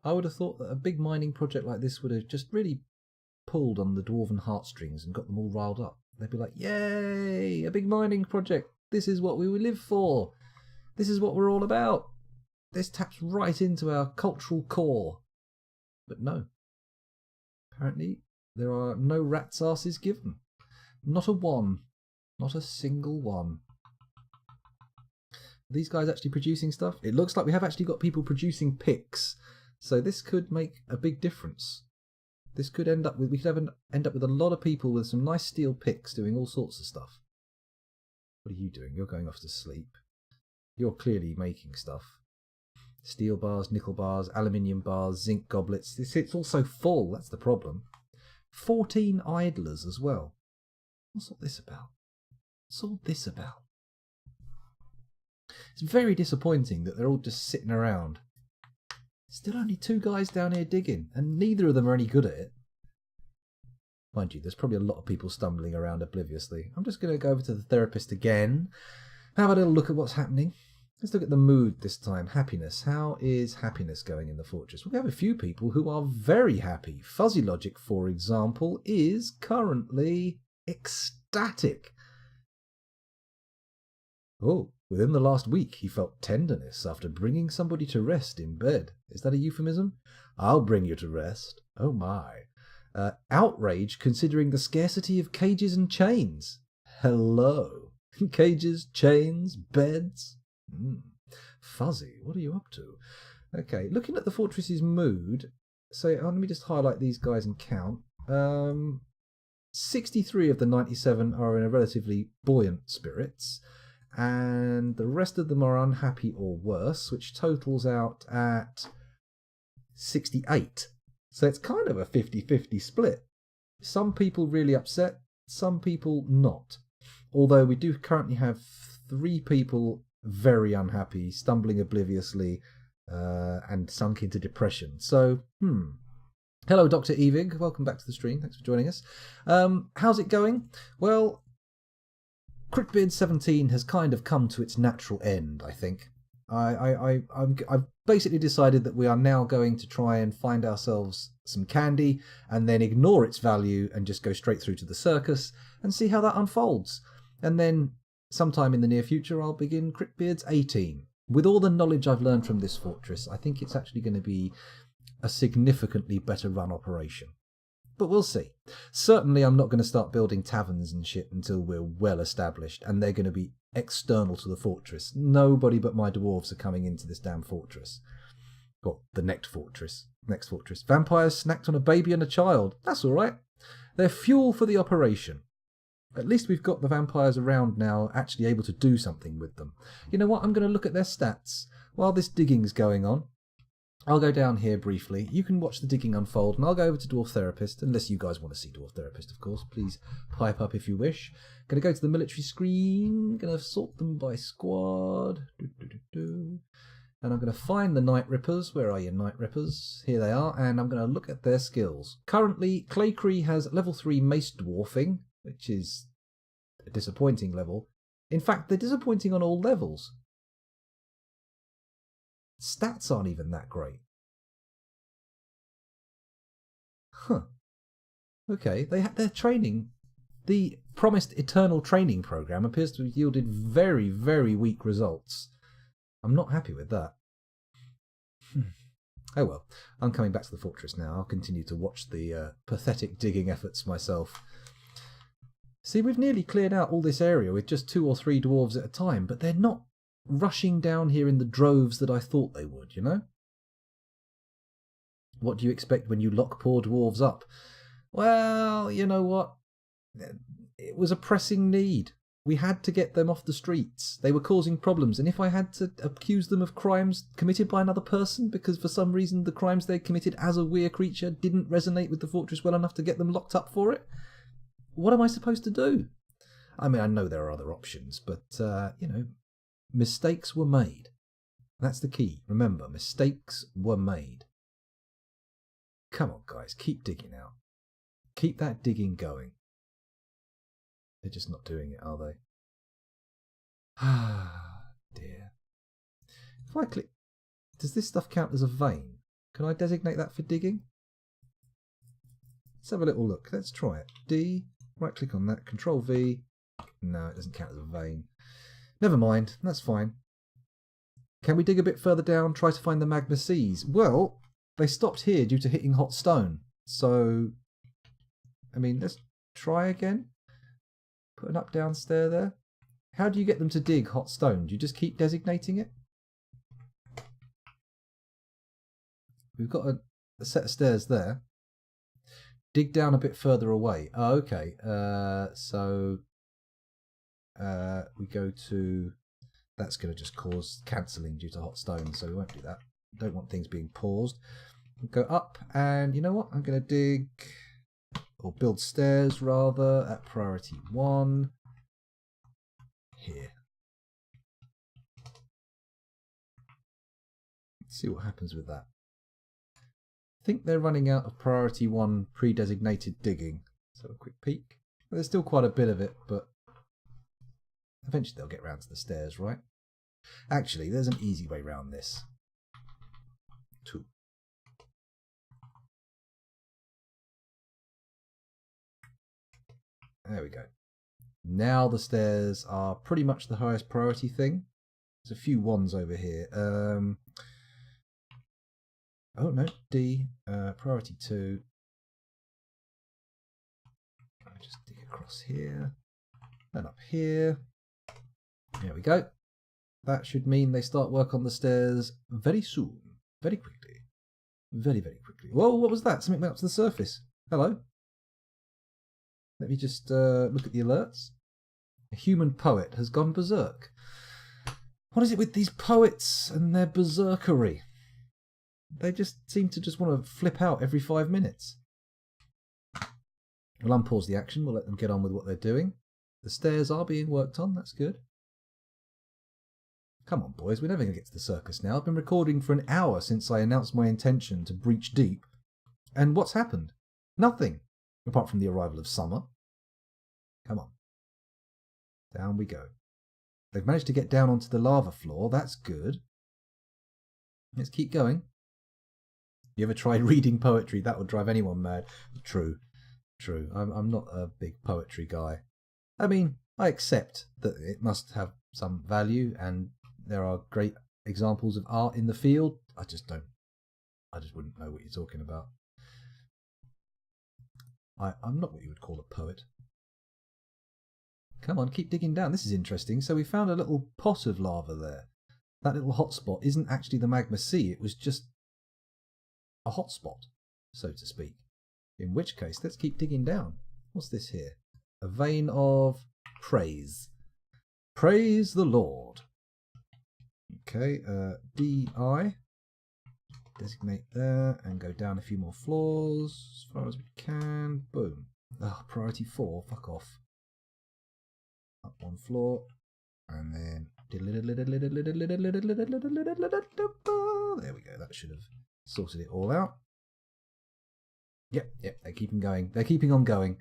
I would have thought that a big mining project like this would have just really pulled on the dwarven heartstrings and got them all riled up. They'd be like, yay, a big mining project. This is what we live for. This is what we're all about. This taps right into our cultural core. But no. Apparently, there are no rat's asses given. Not a one. Not a single one. Are these guys actually producing stuff? It looks like we have actually got people producing picks. So this could make a big difference. This could end up with end up with a lot of people with some nice steel picks doing all sorts of stuff. What are you doing? You're going off to sleep. You're clearly making stuff. Steel bars, nickel bars, aluminium bars, zinc goblets. It's all so full, that's the problem. 14 idlers as well. What's all this about? What's all this about? It's very disappointing that they're all just sitting around. Still only 2 guys down here digging, and neither of them are any good at it. Mind you, there's probably a lot of people stumbling around obliviously. I'm just going to go over to the therapist again. Have a little look at what's happening. Let's look at the mood this time. Happiness. How is happiness going in the fortress? Well, we have a few people who are very happy. Fuzzy Logic, for example, is currently ecstatic. Oh, within the last week, he felt tenderness after bringing somebody to rest in bed. Is that a euphemism? I'll bring you to rest. Oh my. Outrage considering the scarcity of cages and chains. Hello. Cages, chains, beds. Fuzzy, what are you up to? Okay, looking at the fortress's mood. So let me just highlight these guys and count. 63 of the 97 are in a relatively buoyant spirits. And the rest of them are unhappy or worse, which totals out at 68. So it's kind of a 50-50 split. Some people really upset, some people not. Although we do currently have 3 people very unhappy, stumbling obliviously, and sunk into depression. So, Hello, Dr. Evig. Welcome back to the stream. Thanks for joining us. How's it going? Well, Cryptbeards XVII has kind of come to its natural end, I think. I've basically decided that we are now going to try and find ourselves some candy and then ignore its value and just go straight through to the circus and see how that unfolds. And then sometime in the near future I'll begin Cryptbeards XVIII. With all the knowledge I've learned from this fortress, I think it's actually going to be a significantly better run operation. But we'll see. Certainly I'm not going to start building taverns and shit until we're well established, and they're going to be external to the fortress. Nobody but my dwarves are coming into this damn fortress. Well, the next fortress. Vampires snacked on a baby and a child. That's all right. They're fuel for the operation. At least we've got the vampires around now, actually able to do something with them. You know what? I'm going to look at their stats while this digging's going on. I'll go down here briefly. You can watch the digging unfold, and I'll go over to Dwarf Therapist, unless you guys want to see Dwarf Therapist, of course. Please pipe up if you wish. Going to go to the military screen. Going to sort them by squad. And I'm going to find the Night Rippers. Where are you, Night Rippers? Here they are. And I'm going to look at their skills. Currently, Claycree has level 3 Mace Dwarfing, which is a disappointing level. In fact, they're disappointing on all levels. Stats aren't even that great. Huh. Okay, their training, the promised eternal training program appears to have yielded very, very weak results. I'm not happy with that. Oh well, I'm coming back to the fortress now. I'll continue to watch the pathetic digging efforts myself. See, we've nearly cleared out all this area with just 2 or 3 dwarves at a time, but they're not rushing down here in the droves that I thought they would, you know? What do you expect when you lock poor dwarves up? Well, you know what? It was a pressing need. We had to get them off the streets. They were causing problems, and if I had to accuse them of crimes committed by another person because for some reason the crimes they committed as a weird creature didn't resonate with the fortress well enough to get them locked up for it, what am I supposed to do? I mean, I know there are other options, but, you know, mistakes were made. That's the key. Remember, mistakes were made. Come on, guys, keep digging out. Keep that digging going. They're just not doing it, are they? Ah, dear. If I click... Does this stuff count as a vein? Can I designate that for digging? Let's have a little look. Let's try it. D, right click on that, Control V. No, it doesn't count as a vein. Never mind, that's fine. Can we dig a bit further down, try to find the magma seas? Well, they stopped here due to hitting hot stone. So, I mean, let's try again. Put an up-down stair there. How do you get them to dig hot stone? Do you just keep designating it? We've got a set of stairs there. Dig down a bit further away. Oh, okay. So we go to... That's going to just cause cancelling due to hot stone, so we won't do that. Don't want things being paused. Go up, and you know what? I'm going to dig... or build stairs rather at priority 1 here. Let's see what happens with that. I think they're running out of priority 1 pre-designated digging. So a quick peek. There's still quite a bit of it, but eventually they'll get round to the stairs, right? Actually, there's an easy way round this. 2. There we go. Now the stairs are pretty much the highest priority thing. There's a few 1s over here. Oh no, D, priority 2. I'll just dig across here and up here. There we go. That should mean they start work on the stairs very soon, very quickly, very, very quickly. Whoa, what was that? Something went up to the surface. Hello. Let me just look at the alerts. A human poet has gone berserk. What is it with these poets and their berserkery? They just seem to just want to flip out every 5 minutes. We'll unpause the action. We'll let them get on with what they're doing. The stairs are being worked on. That's good. Come on, boys. We're never going to get to the circus now. I've been recording for an hour since I announced my intention to breach deep. And what's happened? Nothing. Apart from the arrival of summer. Come on. Down we go. They've managed to get down onto the lava floor. That's good. Let's keep going. You ever tried reading poetry? That would drive anyone mad. True. True. I'm not a big poetry guy. I mean, I accept that it must have some value and there are great examples of art in the field. I just wouldn't know what you're talking about. I'm not what you would call a poet. Come on, keep digging down. This is interesting. So we found a little pot of lava there. That little hotspot isn't actually the magma sea. It was just a hotspot, so to speak. In which case, let's keep digging down. What's this here? A vein of praise. Praise the Lord. Okay, DI. Designate there and go down a few more floors as far as we can. Boom. Oh, priority 4. Fuck off. Up 1 floor. And then... There we go. That should have sorted it all out. Yep, they're keeping going. They're keeping on going.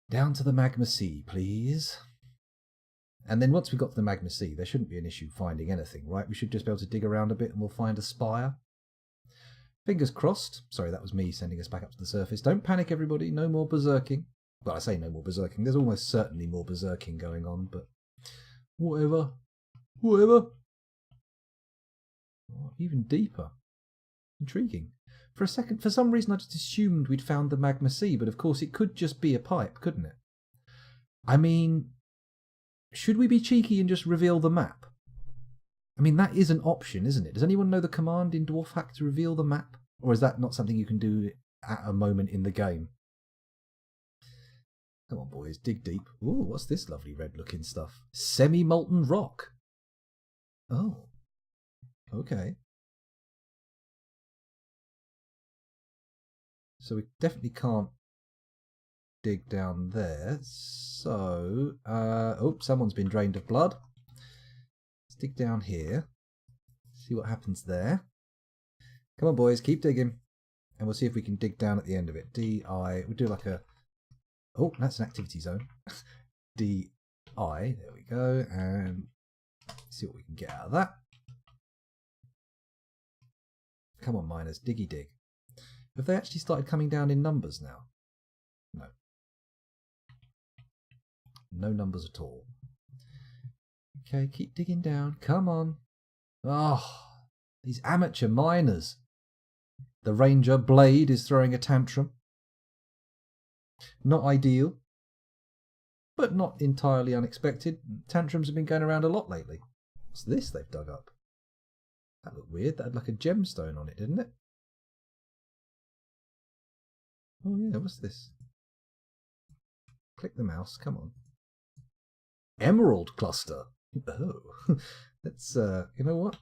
Down to the magma sea, please. And then once we got to the magma sea, there shouldn't be an issue finding anything, right? We should just be able to dig around a bit and we'll find a spire. Fingers crossed. Sorry, that was me sending us back up to the surface. Don't panic, everybody. No more berserking. Well, I say no more berserking. There's almost certainly more berserking going on, but whatever. Whatever. Oh, even deeper. Intriguing. For a second, for some reason, I just assumed we'd found the magma sea, but of course it could just be a pipe, couldn't it? I mean, should we be cheeky and just reveal the map? I mean, that is an option, isn't it? Does anyone know the command in Dwarf Hack to reveal the map? Or is that not something you can do at a moment in the game? Come on, boys, dig deep. Ooh, what's this lovely red-looking stuff? Semi-molten rock. Oh, okay. So we definitely can't dig down there. So, oh, someone's been drained of blood. Let's dig down here. See what happens there. Come on, boys, keep digging. And we'll see if we can dig down at the end of it. DI, we'll do like a... Oh, that's an activity zone. DI, there we go. And see what we can get out of that. Come on, miners, diggy dig. Have they actually started coming down in numbers now? No. No numbers at all. Okay, keep digging down. Come on. Oh, these amateur miners. The Ranger Blade is throwing a tantrum. Not ideal, but not entirely unexpected. Tantrums have been going around a lot lately. What's this they've dug up? That looked weird. That had like a gemstone on it, didn't it? Oh yeah, what's this? Click the mouse, come on. Emerald cluster. Oh, let's, you know what?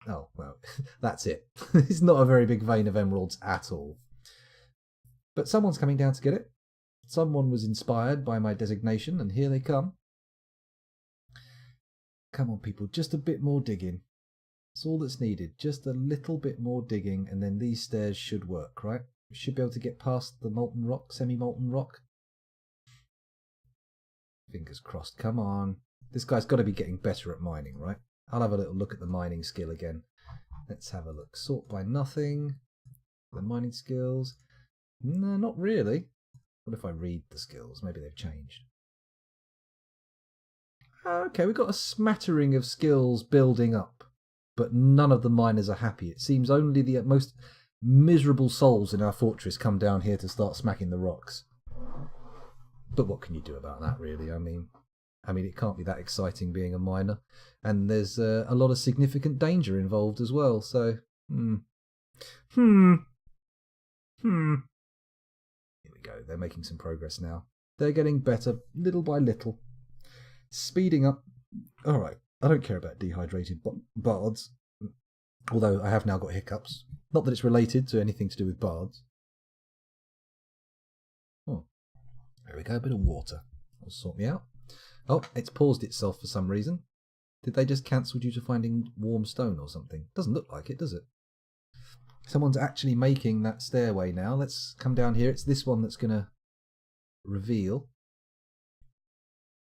Oh, well, that's it. It's not a very big vein of emeralds at all. But someone's coming down to get it. Someone was inspired by my designation, and here they come. Come on, people, just a bit more digging. That's all that's needed. Just a little bit more digging, and then these stairs should work, right? We should be able to get past the molten rock, semi-molten rock. Fingers crossed. Come on. This guy's got to be getting better at mining, right? I'll have a little look at the mining skill again. Let's have a look. Sort by nothing. The mining skills. No, not really. What if I read the skills? Maybe they've changed. Okay, we've got a smattering of skills building up, but none of the miners are happy. It seems only the most miserable souls in our fortress come down here to start smacking the rocks. But what can you do about that, really? I mean, it can't be that exciting being a miner, and there's a lot of significant danger involved as well. So, Here we go. They're making some progress now. They're getting better, little by little, speeding up. All right, I don't care about dehydrated bards, although I have now got hiccups. Not that it's related to anything to do with bards. Oh, there we go. A bit of water. That'll sort me out. Oh, it's paused itself for some reason. Did they just cancel due to finding warm stone or something? Doesn't look like it, does it? Someone's actually making that stairway now. Let's come down here. It's this one that's going to reveal.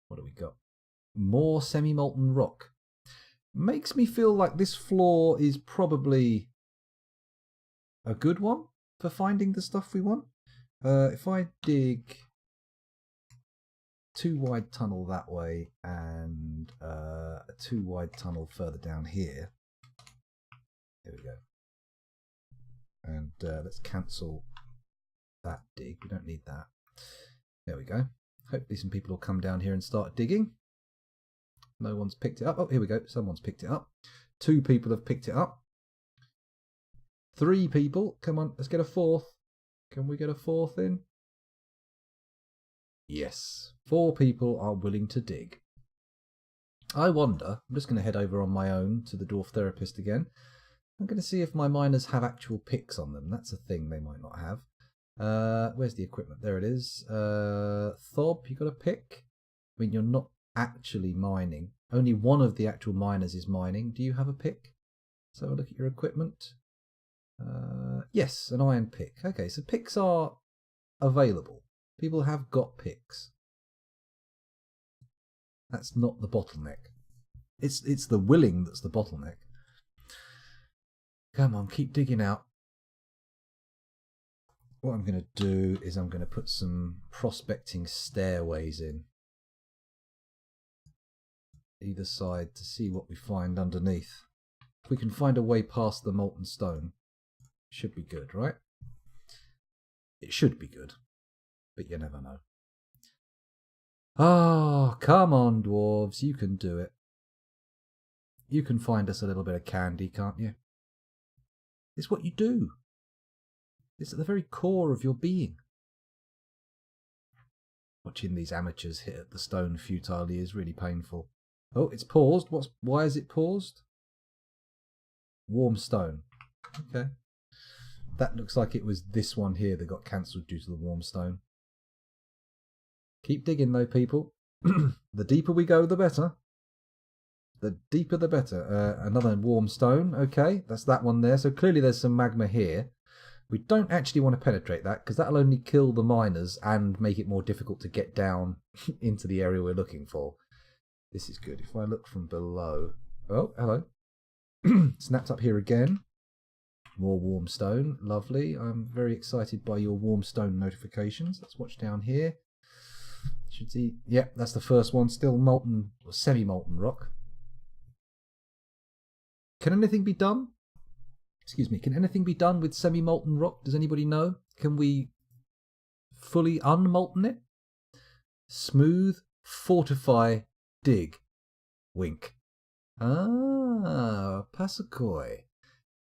What do we got? More semi-molten rock. Makes me feel like this floor is probably a good one for finding the stuff we want. If I dig 2 wide tunnel that way and a 2 wide tunnel further down here. There we go. And let's cancel that dig. We don't need that. There we go. Hopefully some people will come down here and start digging. No one's picked it up. Oh, here we go. Someone's picked it up. 2 people have picked it up. 3 people. Come on, let's get a 4th. Can we get a fourth in? Yes, 4 people are willing to dig. I wonder, I'm just going to head over on my own to the Dwarf Therapist again. I'm going to see if my miners have actual picks on them. That's a thing they might not have. Where's the equipment? There it is. Thob, you got a pick? I mean, you're not actually mining. Only one of the actual miners is mining. Do you have a pick? So look at your equipment. Yes, an iron pick. Okay, so picks are available. People have got picks. That's not the bottleneck. It's the willing that's the bottleneck. Come on, keep digging out. What I'm going to do is I'm going to put some prospecting stairways in either side to see what we find underneath. If we can find a way past the molten stone, should be good, right? It should be good, but you never know. Oh, come on, dwarves, you can do it. You can find us a little bit of candy, can't you? It's what you do. It's at the very core of your being. Watching these amateurs hit at the stone futilely is really painful. Oh, it's paused. Why is it paused? Warm stone. Okay. That looks like it was this one here that got cancelled due to the warm stone. Keep digging though, people. The deeper we go, the better. The deeper the better. Another warm stone. Okay, that's that one there. So clearly there's some magma here. We don't actually want to penetrate that because that'll only kill the miners and make it more difficult to get down into the area we're looking for. This is good. If I look from below... Oh, hello. Snapped up here again. More warm stone. Lovely. I'm very excited by your warm stone notifications. Let's watch down here. Should see... Yep, that's the first one. Still molten or semi-molten rock. Can anything be done? Excuse me. Can anything be done with semi-molten rock? Does anybody know? Can we fully unmolten it? Smooth, fortify, dig. Wink. Ah, Pasakoi.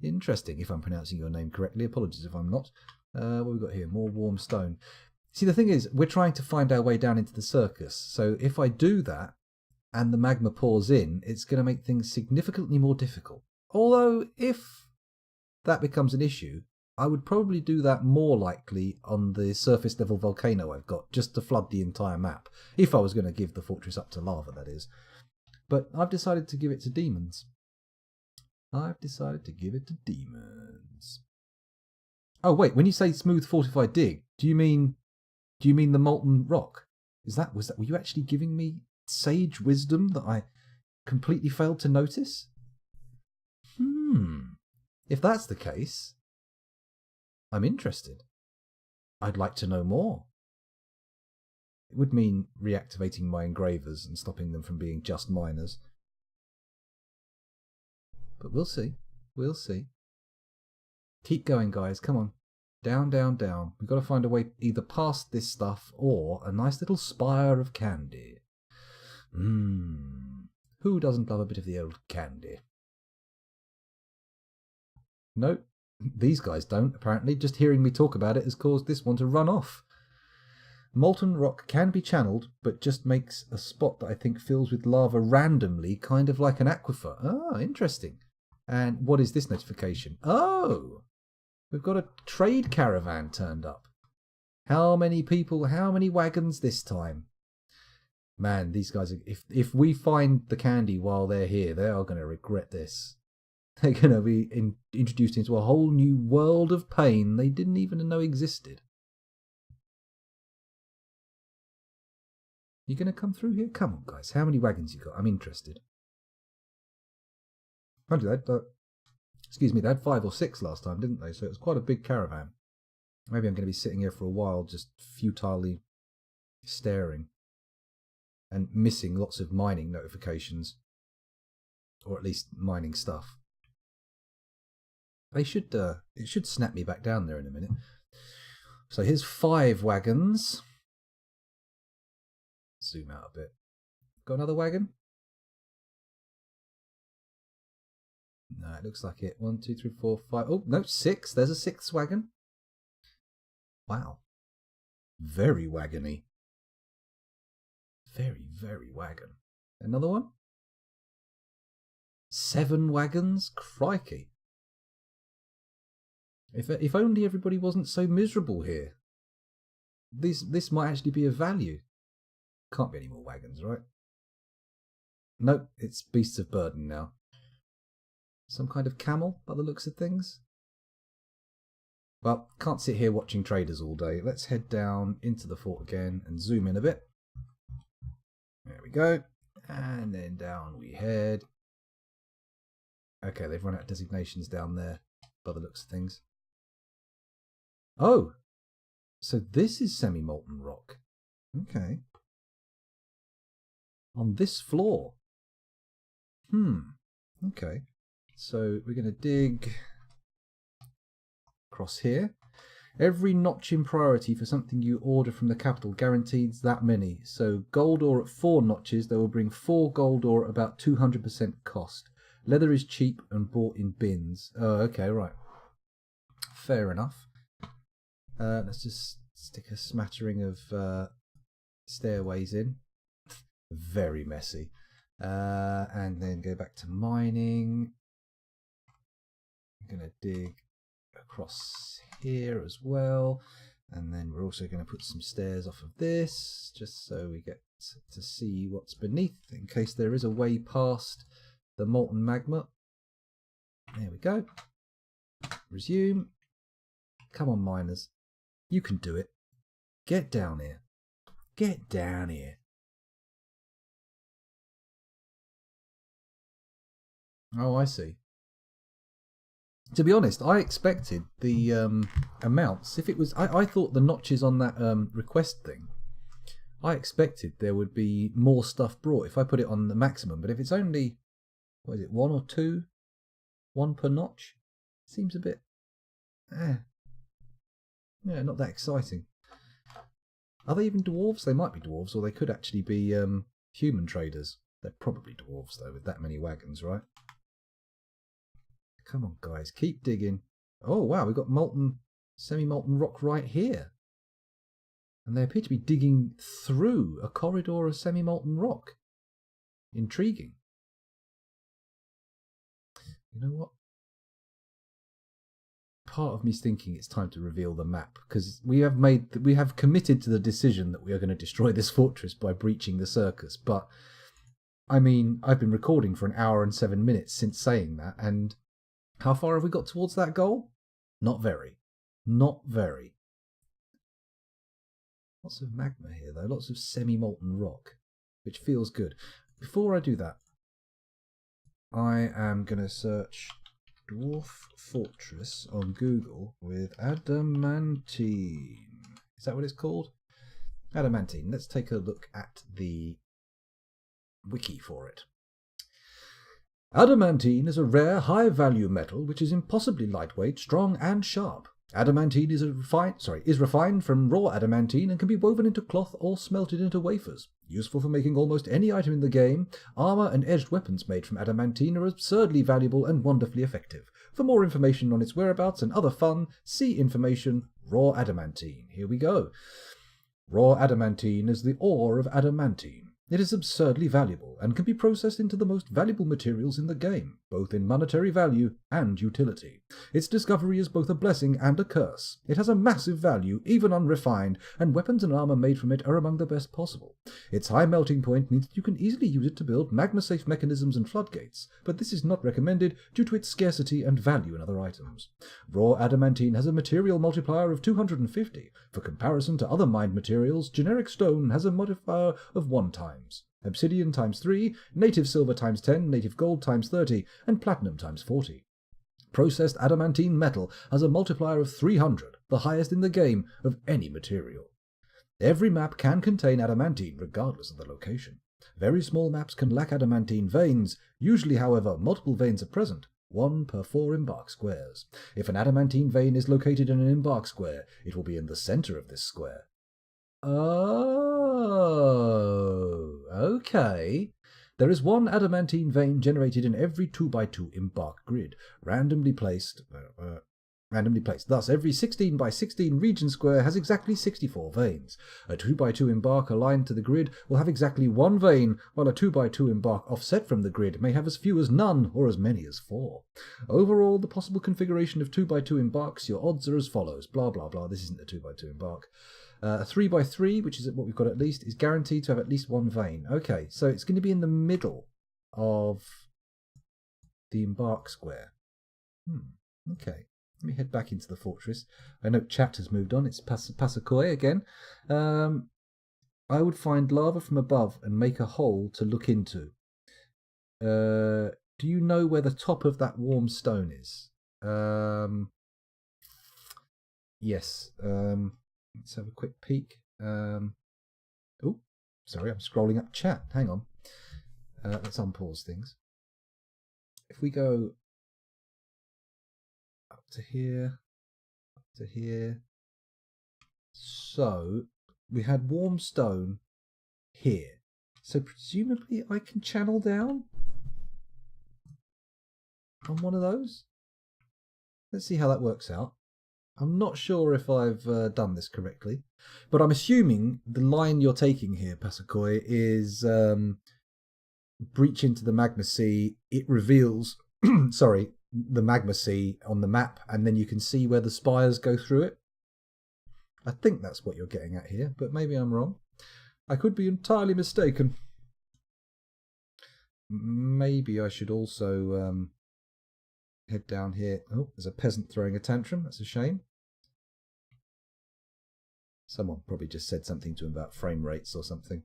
Interesting, if I'm pronouncing your name correctly. Apologies if I'm not. What have we got here? More warm stone. See, the thing is, we're trying to find our way down into the circus. So if I do that, and the magma pours in, it's going to make things significantly more difficult. Although, if that becomes an issue, I would probably do that more likely on the surface level volcano I've got, just to flood the entire map. If I was going to give the fortress up to lava, that is. But I've decided to give it to demons. I've decided to give it to demons. Oh wait, when you say smooth fortified dig, do you mean the molten rock? Were you actually giving me sage wisdom that I completely failed to notice? If that's the case, I'm interested. I'd like to know more. It would mean reactivating my engravers and stopping them from being just miners. But we'll see. We'll see. Keep going, guys. Come on. Down, down, down. We've got to find a way either past this stuff or a nice little spire of candy. Who doesn't love a bit of the old candy? No, these guys don't, apparently. Just hearing me talk about it has caused this one to run off. Molten rock can be channeled, but just makes a spot that I think fills with lava randomly, kind of like an aquifer. Ah, interesting. And what is this notification? Oh, we've got a trade caravan turned up. How many people, how many wagons this time? Man, these guys, if we find the candy while they're here, they are going to regret this. They're going to be introduced into a whole new world of pain they didn't even know existed. You going to come through here? Come on, guys. How many wagons you got? I'm interested. Excuse me, they had 5 or 6 last time, didn't they? So it was quite a big caravan. Maybe I'm going to be sitting here for a while just futilely staring and missing lots of mining notifications. Or at least mining stuff. It should snap me back down there in a minute. So here's 5 wagons. Zoom out a bit. Got another wagon? No, it looks like it. 1, 2, 3, 4, 5. Oh, no, 6. There's a 6th wagon. Wow. Very wagony. Very, very wagon. Another one? 7 wagons? Crikey. If only everybody wasn't so miserable here. This might actually be of value. Can't be any more wagons, right? Nope, it's beasts of burden now. Some kind of camel, by the looks of things. Well, can't sit here watching traders all day. Let's head down into the fort again and zoom in a bit. There we go. And then down we head. Okay, they've run out of designations down there, by the looks of things. Oh! So this is semi-molten rock. Okay. On this floor. Okay. So we're going to dig across here. Every notch in priority for something you order from the capital guarantees that many. So gold ore at 4 notches, they will bring 4 gold ore at about 200% cost. Leather is cheap and bought in bins. Oh, okay, right. Fair enough. Let's just stick a smattering of stairways in. Very messy. And then go back to mining. I'm going to dig across here as well. And then we're also going to put some stairs off of this, just so we get to see what's beneath, in case there is a way past the molten magma. There we go. Resume. Come on, miners. You can do it. Get down here. Get down here. Oh, I see. To be honest, I expected the amounts. If it was, I thought the notches on that request thing, I expected there would be more stuff brought if I put it on the maximum. But if it's only, what is it, 1 or 2? 1 per notch? Seems a bit, yeah, not that exciting. Are they even dwarves? They might be dwarves, or they could actually be human traders. They're probably dwarves, though, with that many wagons, right? Come on, guys, keep digging. Oh, wow, we've got molten, semi-molten rock right here. And they appear to be digging through a corridor of semi-molten rock. Intriguing. You know what? Part of me's thinking it's time to reveal the map, because we have committed to the decision that we are going to destroy this fortress by breaching the circus. But, I mean, I've been recording for 1 hour and 7 minutes since saying that, and how far have we got towards that goal? Not very. Not very. Lots of magma here, though. Lots of semi-molten rock, which feels good. Before I do that, I am going to search Dwarf Fortress on Google with adamantine. Is that what it's called? Adamantine. Let's take a look at the wiki for it. Adamantine is a rare, high-value metal which is impossibly lightweight, strong, and sharp. Adamantine is refined from raw adamantine and can be woven into cloth or smelted into wafers. Useful for making almost any item in the game, armor and edged weapons made from adamantine are absurdly valuable and wonderfully effective. For more information on its whereabouts and other fun, see information raw adamantine. Here we go. Raw adamantine is the ore of adamantine. It is absurdly valuable and can be processed into the most valuable materials in the game, both in monetary value and utility. Its discovery is both a blessing and a curse. It has a massive value, even unrefined, and weapons and armor made from it are among the best possible. Its high melting point means that you can easily use it to build magma-safe mechanisms and floodgates, but this is not recommended due to its scarcity and value in other items. Raw adamantine has a material multiplier of 250. For comparison to other mined materials, generic stone has a modifier of 1 times. Obsidian times 3, native silver times 10, native gold times 30, and platinum times 40. Processed adamantine metal has a multiplier of 300, the highest in the game of any material. Every map can contain adamantine regardless of the location. Very small maps can lack adamantine veins. Usually, however, multiple veins are present, 1 per 4 embark squares. If an adamantine vein is located in an embark square, it will be in the center of this square. Oh, okay. There is 1 adamantine vein generated in every 2x2 embark grid, randomly placed randomly placed. Thus, every 16 by 16 region square has exactly 64 veins. A 2 by 2 embark aligned to the grid will have exactly 1 vein, while a 2 by 2 embark offset from the grid may have as few as none or as many as 4. Overall, the possible configuration of 2 by 2 embarks, your odds are as follows. Blah, blah, blah. This isn't a 2 by 2 embark. A 3 by 3, which is what we've got at least, is guaranteed to have at least 1 vein. Okay, so it's going to be in the middle of the embark square. Okay. Let me head back into the fortress. I know chat has moved on. It's Pasakoi again. I would find lava from above and make a hole to look into. Do you know where the top of that warm stone is? Yes. Let's have a quick peek. Oh, sorry, I'm scrolling up chat. Hang on. Let's unpause things. If we go to here, up to here. So we had warm stone here. So presumably I can channel down on one of those. Let's see how that works out. I'm not sure if I've done this correctly, but I'm assuming the line you're taking here, Pasakoi, is breach into the magma sea. It reveals, sorry, the magma sea on the map, and then you can see where the spires go through it. I think that's what you're getting at here, but maybe I'm wrong. I could be entirely mistaken. Maybe I should also head down here. Oh, there's a peasant throwing a tantrum. That's a shame. Someone probably just said something to him about frame rates or something.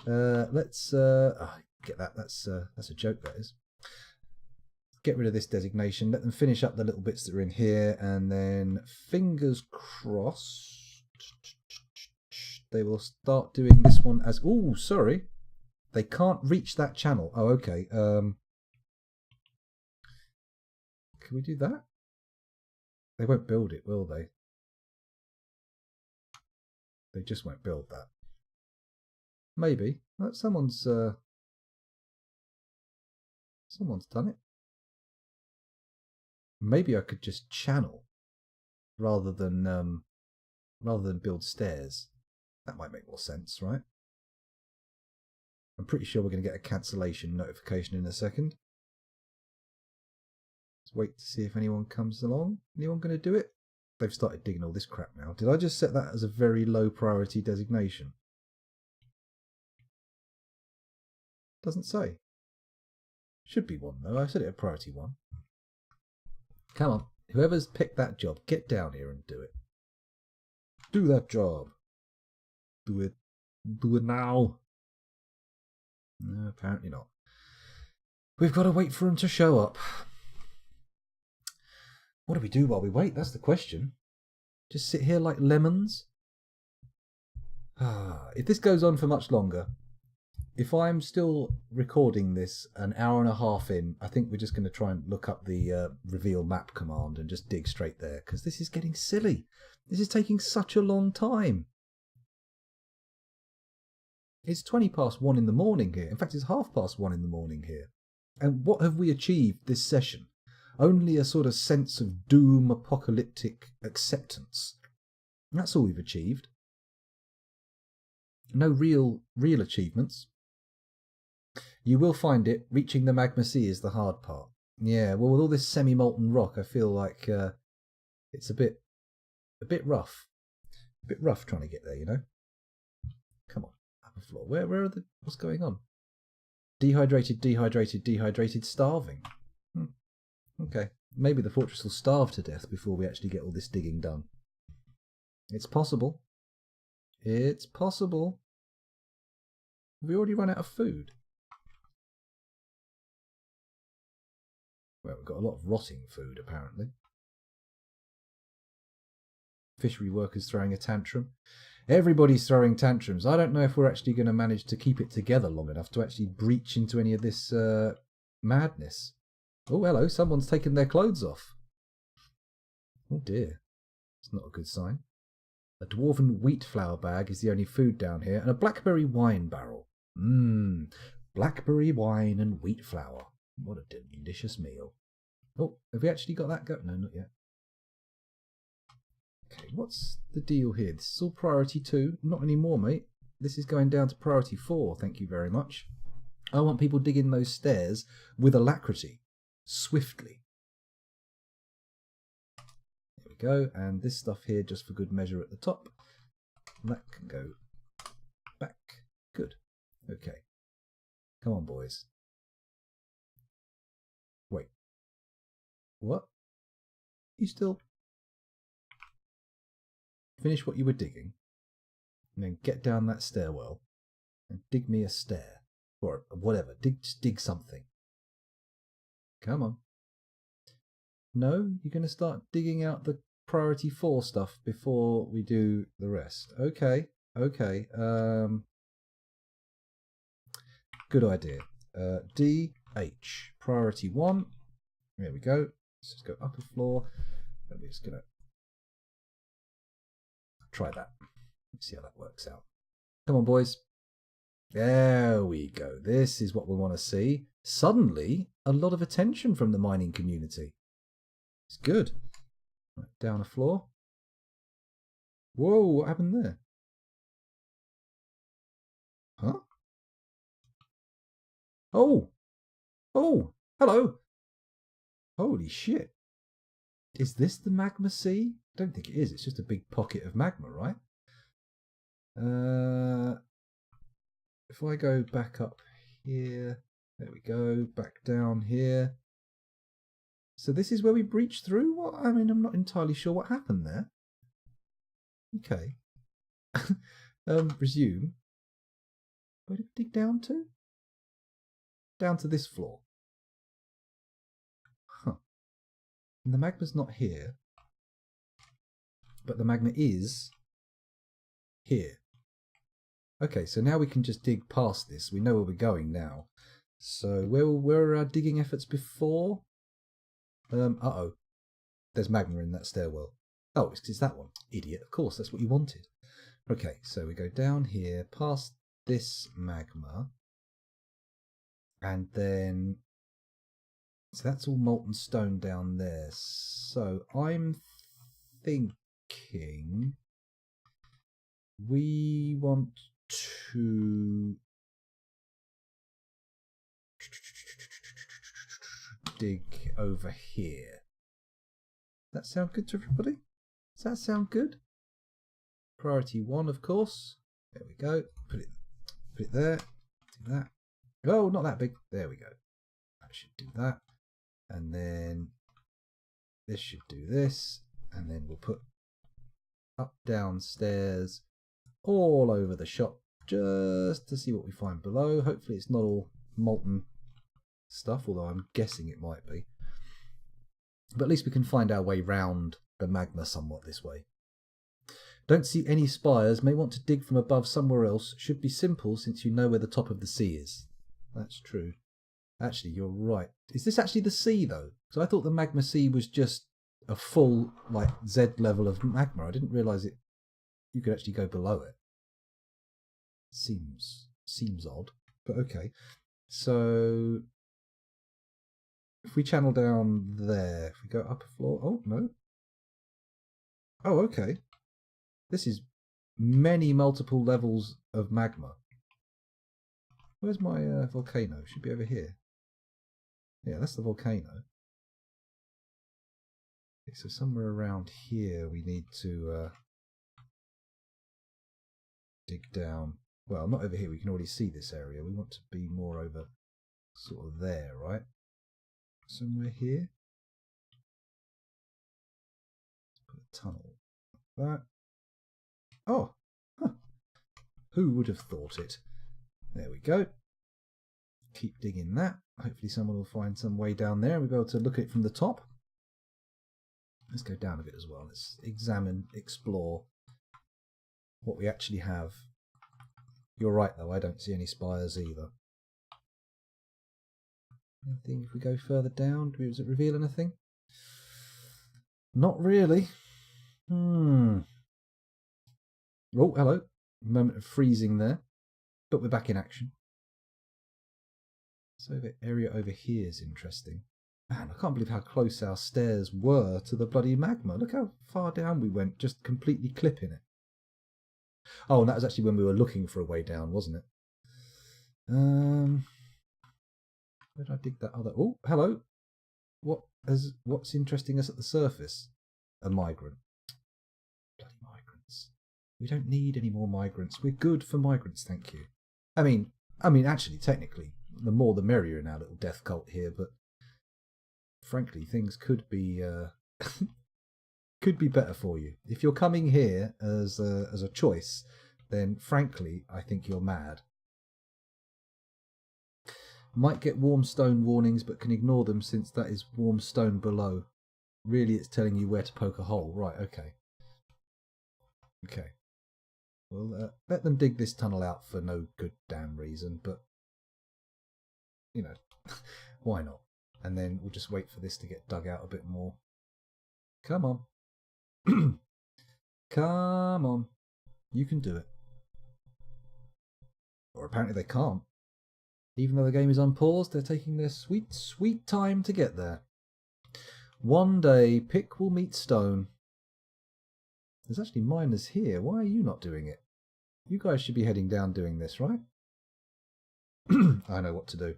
Let's get that. That's a joke, that is. Get rid of this designation, let them finish up the little bits that are in here, and then fingers crossed they will start doing this one as... Oh, sorry. They can't reach that channel. Oh, okay. Can we do that? They won't build it, will they? They just won't build that. Maybe. Someone's done it. Maybe I could just channel rather than build stairs. That might make more sense, right? I'm pretty sure we're going to get a cancellation notification in a second. Let's wait to see if anyone comes along. Anyone going to do it? They've started digging all this crap now. Did I just set that as a very low priority designation? Doesn't say. Should be 1 though. I set it at priority 1. Come on, whoever's picked that job, get down here and do it. Do that job. Do it. Do it now. No, apparently not. We've got to wait for him to show up. What do we do while we wait? That's the question. Just sit here like lemons? If this goes on for much longer, if I'm still recording this an hour and a half in, I think we're just going to try and look up the reveal map command and just dig straight there, because this is getting silly. This is taking such a long time. It's 1:20 in the morning here. In fact, it's 1:30 in the morning here. And what have we achieved this session? Only a sort of sense of doom, apocalyptic acceptance. That's all we've achieved. No real achievements. You will find it. Reaching the magma sea is the hard part. Yeah, well, with all this semi-molten rock, I feel like it's a bit rough. A bit rough trying to get there, you know? Come on, upper floor. Where are the... What's going on? Dehydrated, starving. Okay, maybe the fortress will starve to death before we actually get all this digging done. It's possible. It's possible. Have we already run out of food? Well, we've got a lot of rotting food, apparently. Fishery workers throwing a tantrum. Everybody's throwing tantrums. I don't know if we're actually going to manage to keep it together long enough to actually breach into any of this madness. Oh, hello, someone's taken their clothes off. Oh dear, it's not a good sign. A dwarven wheat flour bag is the only food down here, and a blackberry wine barrel. Blackberry wine and wheat flour. What a delicious meal. Oh, have we actually got that go? No, not yet. what's the deal here? This is all priority 2. Not anymore, mate. This is going down to priority 4, thank you very much. I want people digging those stairs with alacrity, swiftly. There we go, and this stuff here, just for good measure at the top. That can go back. Good. Okay. Come on, boys. Wait. What? You still... Finish what you were digging, and then get down that stairwell, and dig me a stair. Or whatever. Just dig something. Come on. No? You're going to start digging out the priority 4 stuff before we do the rest. Okay. Okay. Good idea. DH. Priority 1. There we go. Let's just go up a floor. And we're just going to try that. Let's see how that works out. Come on, boys. There we go. This is what we want to see. Suddenly, a lot of attention from the mining community. It's good. Right, down a floor. Whoa, what happened there? Huh? Oh! Oh! Hello! Holy shit. Is this the magma sea? I don't think it is. It's just a big pocket of magma, right? If I go back up here, there we go, back down here. So this is where we breached through? What? I mean, I'm not entirely sure what happened there. Okay. Resume. Where did we dig down to? Down to this floor. Huh. And the magma's not here. But the magma is here. Okay, so now we can just dig past this. We know where we're going now. So where were our digging efforts before? Uh-oh. There's magma in that stairwell. Oh, it's that one. Idiot. Of course, that's what you wanted. Okay, so we go down here, past this magma. And then... So that's all molten stone down there. So I'm thinking... We want to dig over here. Does that sound good to everybody? Does that sound good? Priority 1, of course. There we go. Put it there. Do that. Oh, not that big. There we go. That should do that. And then this should do this. And then we'll put up, down stairs all over the shop just to see what we find below. Hopefully it's not all molten stuff, although I'm guessing it might be. But at least we can find our way round the magma somewhat this way. Don't see any spires. May want to dig from above somewhere else. Should be simple since you know where the top of the sea is. That's true. Actually, you're right. Is this actually the sea though? Because I thought the magma sea was just a full like Z level of magma. I didn't realise it. You could actually go below it. Seems odd, but okay. So if we channel down there, if we go up a floor, oh no. Oh, okay. This is many multiple levels of magma. Where's my volcano? Should be over here. Yeah, that's the volcano. Okay, so somewhere around here we need to dig down. Well, not over here. We can already see this area. We want to be more over sort of there, right? Somewhere here. Let's put a tunnel like that. Oh, huh. Who would have thought it? There we go. Keep digging that. Hopefully someone will find some way down there and we'll be able to look at it from the top. Let's go down a bit as well. Let's examine, explore what we actually have. You're right though, I don't see any spires either. Anything if we go further down? Does it reveal anything? Not really. Oh, hello. Moment of freezing there. But we're back in action. So the area over here is interesting. Man, I can't believe how close our stairs were to the bloody magma. Look how far down we went, just completely clipping it. Oh, and that was actually when we were looking for a way down, wasn't it? Where did I dig that other... Oh, hello. What's interesting us at the surface? A migrant. Bloody migrants. We don't need any more migrants. We're good for migrants, thank you. I mean, actually, technically, the more the merrier in our little death cult here, but frankly, things could be could be better for you. If you're coming here as a choice, then frankly, I think you're mad. Might get warm stone warnings, but can ignore them since that is warm stone below. Really, it's telling you where to poke a hole. Right, okay. Okay. Well, let them dig this tunnel out for no good damn reason, but, you know, why not? And then we'll just wait for this to get dug out a bit more. Come on. Come on. You can do it. Or apparently they can't. Even though the game is unpaused, they're taking their sweet, sweet time to get there. One day, pick will meet stone. There's actually miners here. Why are you not doing it? You guys should be heading down doing this, right? I know what to do.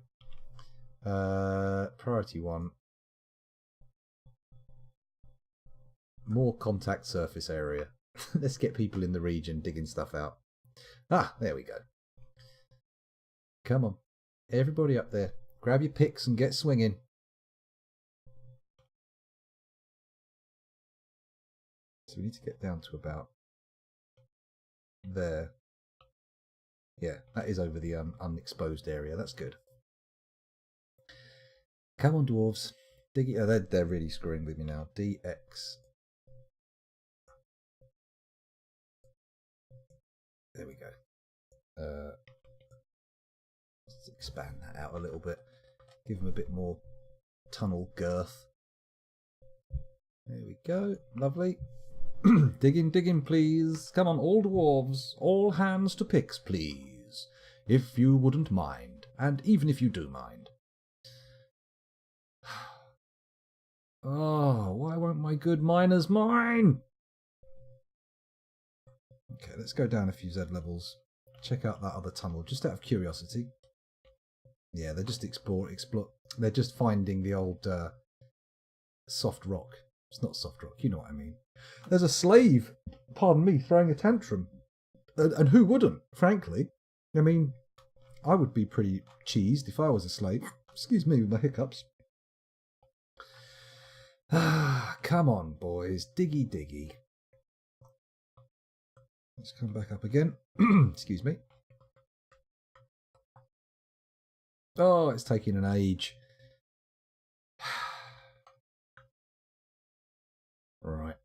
Priority 1. More contact surface area. Let's get people in the region digging stuff out. Ah, there we go. Come on. Everybody up there. Grab your picks and get swinging. So we need to get down to about there. Yeah, that is over the unexposed area. That's good. Come on, dwarves. Dig it. Oh, they're really screwing with me now. DX. There we go. Let's expand that out a little bit. Give them a bit more tunnel girth. There we go. Lovely. Digging, please. Come on, all dwarves. All hands to picks, please. If you wouldn't mind. And even if you do mind. Oh, why won't my good miners mine? Okay, let's go down a few Z levels. Check out that other tunnel, just out of curiosity. Yeah, they're just they're just finding the old soft rock. It's not soft rock, you know what I mean. There's a slave, pardon me, throwing a tantrum. And who wouldn't, frankly? I mean, I would be pretty cheesed if I was a slave. Excuse me with my hiccups. Ah, come on, boys. Diggy, diggy. Let's come back up again. Excuse me. Oh, it's taking an age. Right.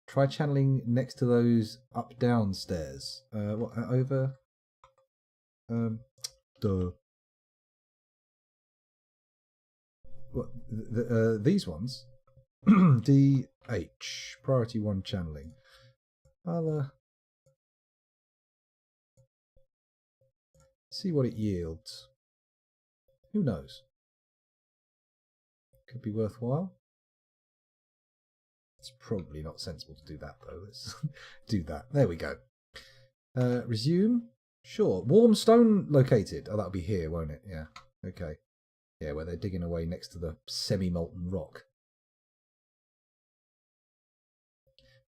Try channeling next to those up-down stairs. What, over? Duh. What, these ones? DH. Priority 1 channeling. I'll see what it yields. Who knows? Could be worthwhile. It's probably not sensible to do that, though. Let's do that. There we go. Resume? Sure. Warm stone located. Oh, that'll be here, won't it? Yeah. Okay. Yeah, where they're digging away next to the semi-molten rock.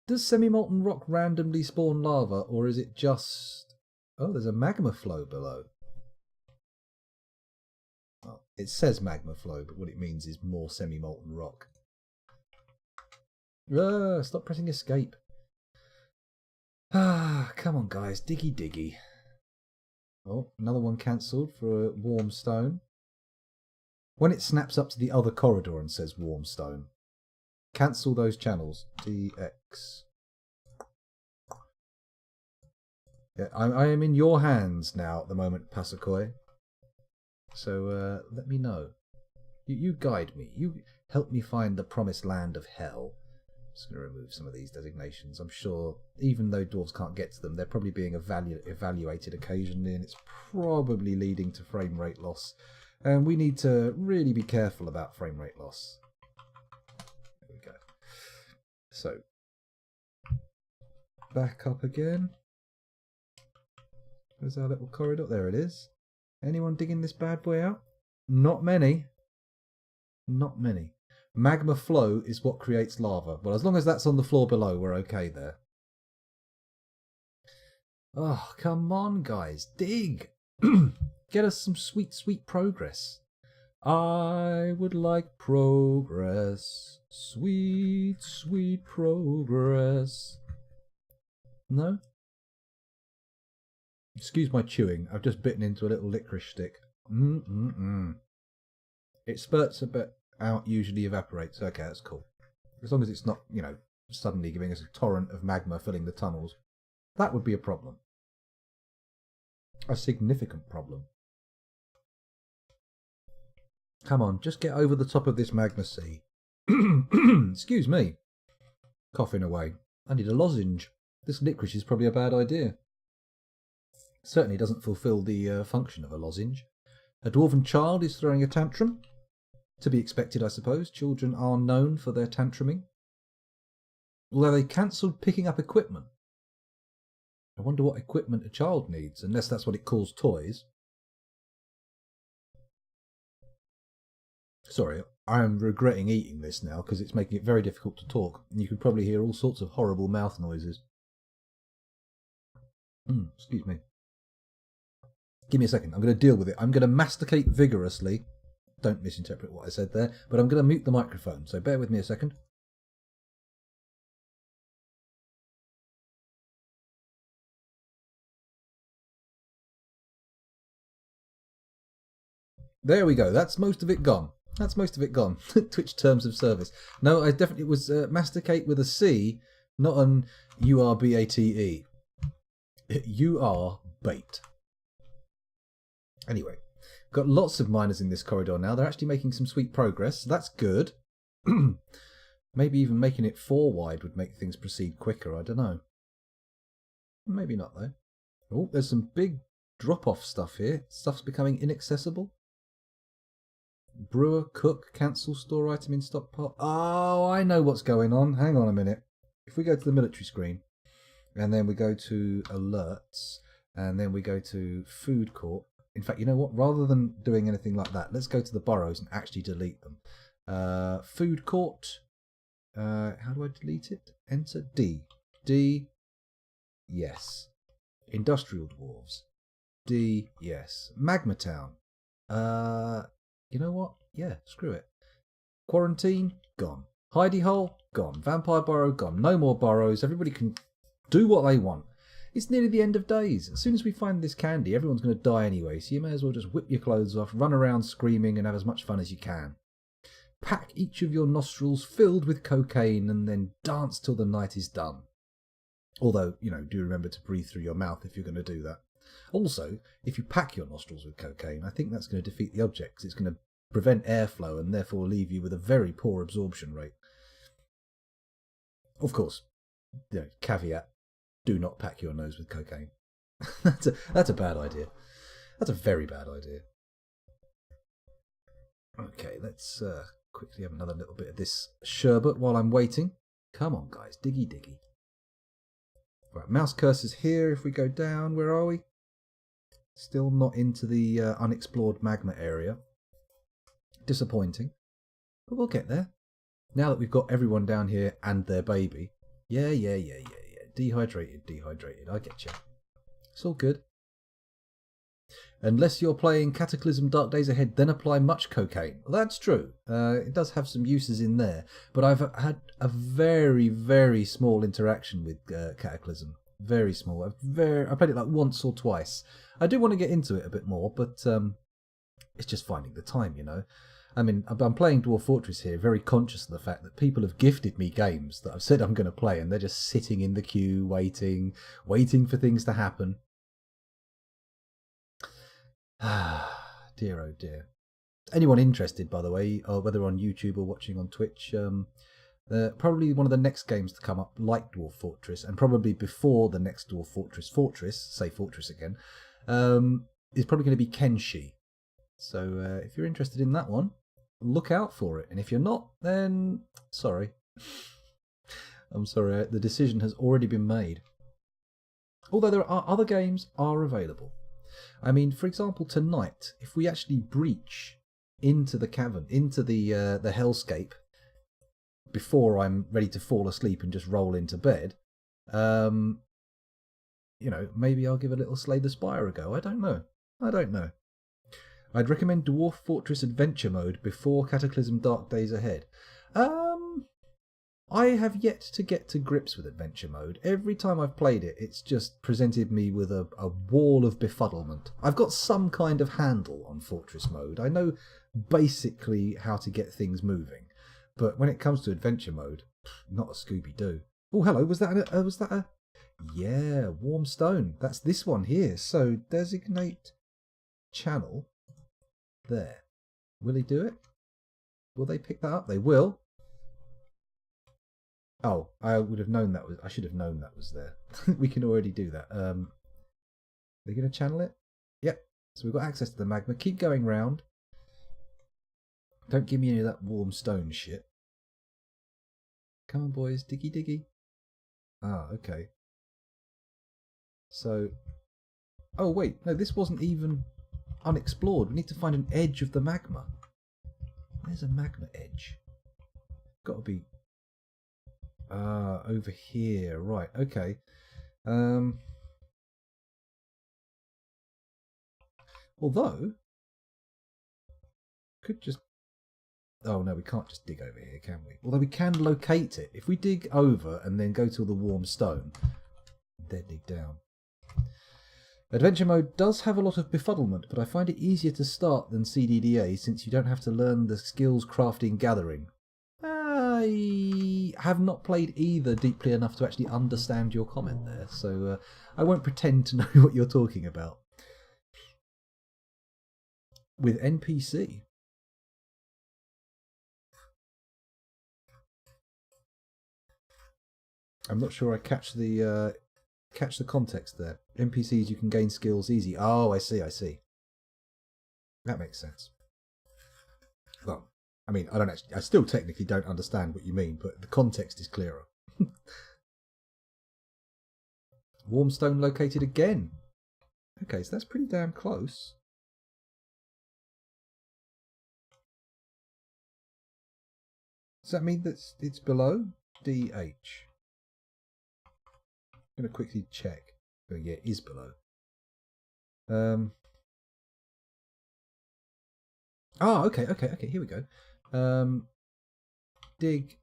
Does semi-molten rock randomly spawn lava, or is it just... Oh, there's a magma flow below. Oh, it says magma flow, but what it means is more semi-molten rock. Stop pressing escape. Ah, come on, guys. Diggy, diggy. Oh, another one cancelled for a warm stone. When it snaps up to the other corridor and says warm stone, cancel those channels. DX. Yeah, I am in your hands now at the moment, Pasakoi. So let me know. You guide me. You help me find the promised land of hell. I'm just going to remove some of these designations. I'm sure, even though dwarves can't get to them, they're probably being evaluated occasionally, and it's probably leading to frame rate loss. And we need to really be careful about frame rate loss. There we go. So, back up again. Where's our little corridor? There it is. Anyone digging this bad boy out? Not many. Not many. Magma flow is what creates lava. Well, as long as that's on the floor below, we're okay there. Oh, come on, guys. Dig! Get us some sweet, sweet progress. I would like progress. Sweet, sweet progress. No? Excuse my chewing. I've just bitten into a little licorice stick. It spurts a bit out, usually evaporates. Okay, that's cool. As long as it's not, you know, suddenly giving us a torrent of magma filling the tunnels. That would be a problem. A significant problem. Come on, just get over the top of this magma sea. Excuse me. Coughing away. I need a lozenge. This licorice is probably a bad idea. Certainly doesn't fulfill the function of a lozenge. A dwarven child is throwing a tantrum. To be expected, I suppose. Children are known for their tantruming. Although they cancelled picking up equipment. I wonder what equipment a child needs, unless that's what it calls toys. Sorry, I am regretting eating this now because it's making it very difficult to talk. And you can probably hear all sorts of horrible mouth noises. Excuse me. Give me a second. I'm going to deal with it. I'm going to masticate vigorously. Don't misinterpret what I said there. But I'm going to mute the microphone. So bear with me a second. There we go. That's most of it gone. That's most of it gone. Twitch terms of service. No, I definitely was masticate with a C, not an U-R-B-A-T-E. You are bait. Anyway, got lots of miners in this corridor now. They're actually making some sweet progress. So that's good. Maybe even making it 4 wide would make things proceed quicker. I don't know. Maybe not, though. Oh, there's some big drop-off stuff here. Stuff's becoming inaccessible. Brewer, cook, cancel, store item in stockpile. Oh, I know what's going on. Hang on a minute. If we go to the military screen, and then we go to alerts, and then we go to food court. In fact, you know what? Rather than doing anything like that, let's go to the burrows and actually delete them. Food court. How do I delete it? Enter D. D. Yes. Industrial dwarves. D. Yes. Magma town. You know what? Yeah, screw it. Quarantine, gone. Hidey hole, gone. Vampire burrow, gone. No more burrows. Everybody can do what they want. It's nearly the end of days. As soon as we find this candy, everyone's going to die anyway, so you may as well just whip your clothes off, run around screaming, and have as much fun as you can. Pack each of your nostrils filled with cocaine, and then dance till the night is done. Although, you know, do remember to breathe through your mouth if you're going to do that. Also, if you pack your nostrils with cocaine, I think that's going to defeat the object, because it's going to prevent airflow and therefore leave you with a very poor absorption rate. Of course, you know, caveat, do not pack your nose with cocaine. That's a bad idea. That's a very bad idea. Okay, let's quickly have another little bit of this sherbet while I'm waiting. Come on, guys, diggy diggy. Right, mouse cursor's here. If we go down, where are we? Still not into the unexplored magma area. Disappointing. But we'll get there. Now that we've got everyone down here and their baby. Yeah. Dehydrated. I get you. It's all good. Unless you're playing Cataclysm Dark Days Ahead, then apply much cocaine. Well, that's true. It does have some uses in there. But I've had a very, very small interaction with Cataclysm. Very small. I played it like once or twice. I do want to get into it a bit more, but it's just finding the time, you know. I mean, I'm playing Dwarf Fortress here, very conscious of the fact that people have gifted me games that I've said I'm going to play, and they're just sitting in the queue, waiting for things to happen. Dear oh dear. Anyone interested, by the way, or whether on YouTube or watching on Twitch, probably one of the next games to come up, like Dwarf Fortress, and probably before the next Dwarf Fortress, say Fortress again, is probably going to be Kenshi. So if you're interested in that one, look out for it. And if you're not, then sorry. I'm sorry, the decision has already been made. Although there are other games are available. I mean, for example, tonight, if we actually breach into the cavern, into the hellscape, before I'm ready to fall asleep and just roll into bed, you know, maybe I'll give a little Slay the Spire a go. I don't know. I'd recommend Dwarf Fortress Adventure Mode before Cataclysm Dark Days Ahead. I have yet to get to grips with Adventure Mode. Every time I've played it, it's just presented me with a wall of befuddlement. I've got some kind of handle on Fortress Mode. I know basically how to get things moving. But when it comes to Adventure Mode, not a Scooby-Doo. Oh, hello, was that a... Yeah, Warm Stone. That's this one here. So, designate channel. There. Will he do it? Will they pick that up? They will. Oh, I would have known that was... I should have known that was there. We can already do that. They're going to channel it? Yep. So we've got access to the magma. Keep going round. Don't give me any of that warm stone shit. Come on, boys. Diggy diggy. Ah, okay. So... Oh, wait. No, this wasn't even unexplored. We need to find an edge of the magma. There's a magma edge. Got to be... over here. Right, okay. Although... Could just... Oh, no, we can't just dig over here, can we? Although we can locate it. If we dig over and then go to the warm stone, then dig down. Adventure mode does have a lot of befuddlement, but I find it easier to start than CDDA since you don't have to learn the skills crafting gathering. I have not played either deeply enough to actually understand your comment there, so I won't pretend to know what you're talking about. With NPC... I'm not sure I catch the context there. NPCs, you can gain skills easy. Oh, I see. That makes sense. Well, I mean, I still technically don't understand what you mean, but the context is clearer. Warmstone located again. Okay, so that's pretty damn close. Does that mean that it's below? DH. I'm going to quickly check. Oh, yeah, it is below. Oh, okay, here we go. Dig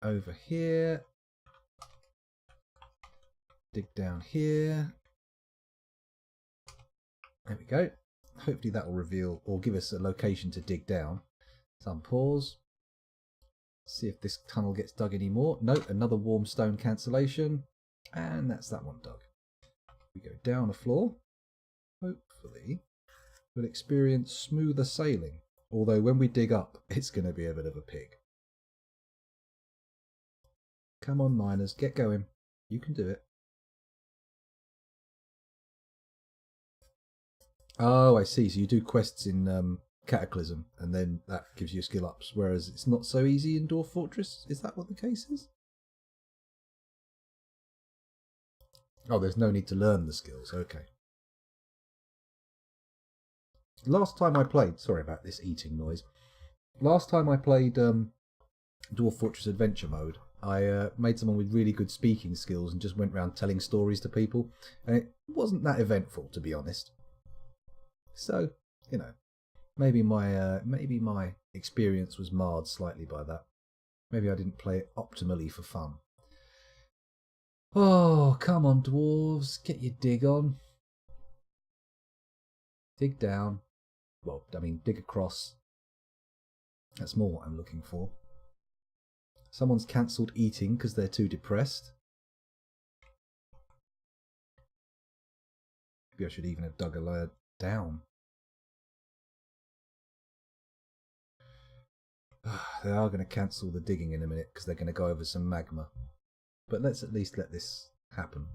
over here. Dig down here. There we go. Hopefully that will reveal or give us a location to dig down. Some pause. See if this tunnel gets dug anymore. Nope, another warm stone cancellation. And that's that one dug. We go down a floor. Hopefully we'll experience smoother sailing. Although when we dig up, it's going to be a bit of a pig. Come on, miners, get going. You can do it. Oh, I see. So you do quests in Cataclysm, and then that gives you skill ups, whereas it's not so easy in Dwarf Fortress. Is that what the case is? Oh, there's no need to learn the skills. Okay. Last time I played... Sorry about this eating noise. Last time I played Dwarf Fortress Adventure Mode, I made someone with really good speaking skills and just went around telling stories to people. And it wasn't that eventful, to be honest. So, you know... Maybe my experience was marred slightly by that. Maybe I didn't play it optimally for fun. Oh, come on, dwarves. Get your dig on. Dig down. Well, I mean, dig across. That's more what I'm looking for. Someone's cancelled eating because they're too depressed. Maybe I should even have dug a layer down. They are going to cancel the digging in a minute because they're going to go over some magma. But let's at least let this happen.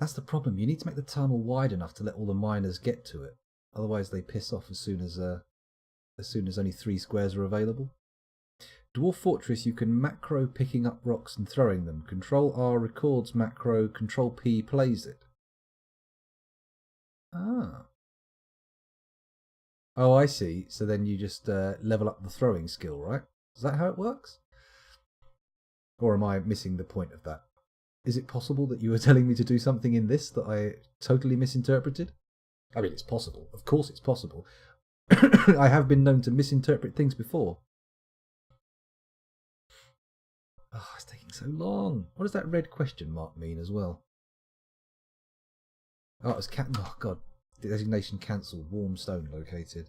That's the problem. You need to make the tunnel wide enough to let all the miners get to it. Otherwise, they piss off as soon as only 3 squares are available. Dwarf Fortress, you can macro picking up rocks and throwing them. Control R records macro, Control P plays it. Ah. Oh, I see. So then you just level up the throwing skill, right? Is that how it works? Or am I missing the point of that? Is it possible that you were telling me to do something in this that I totally misinterpreted? I mean, it's possible. Of course it's possible. I have been known to misinterpret things before. Oh, it's taking so long. What does that red question mark mean as well? Oh, it was oh god. Designation cancelled. Warm stone located.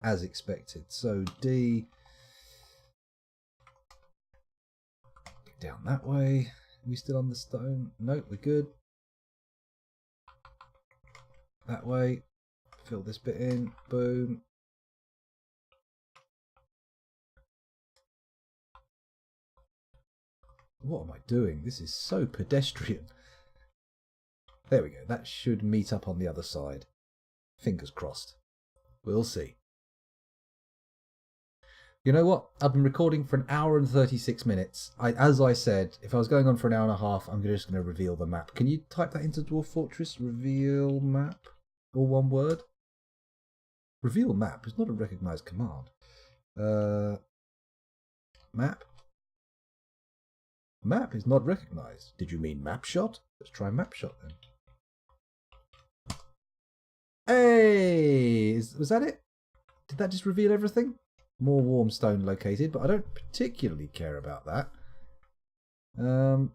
As expected. So D. Down that way. Are we still on the stone? Nope, we're good. That way. Fill this bit in. Boom. What am I doing? This is so pedestrian. There we go. That should meet up on the other side. Fingers crossed. We'll see. You know what? I've been recording for 1 hour and 36 minutes. As I said, if I was going on for 1 hour and a half, I'm just going to reveal the map. Can you type that into Dwarf Fortress? Reveal map? All one word? Reveal map is not a recognised command. Map? Map is not recognised. Did you mean map shot? Let's try map shot then. Hey! Was that it? Did that just reveal everything? More warm stone located, but I don't particularly care about that. No,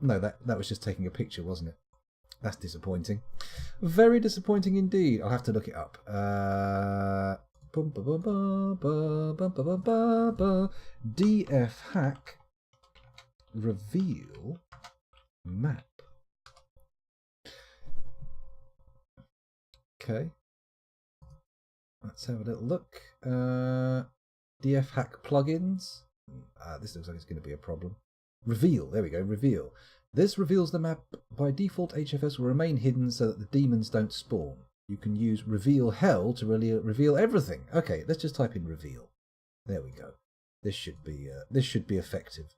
that was just taking a picture, wasn't it? That's disappointing. Very disappointing indeed. I'll have to look it up. DF hack reveal map. Okay. Let's have a little look. DF hack plugins. This looks like it's going to be a problem. Reveal. There we go. Reveal. This reveals the map. By default, HFS will remain hidden so that the demons don't spawn. You can use reveal hell to really reveal everything. Okay, let's just type in reveal. There we go. This should be effective.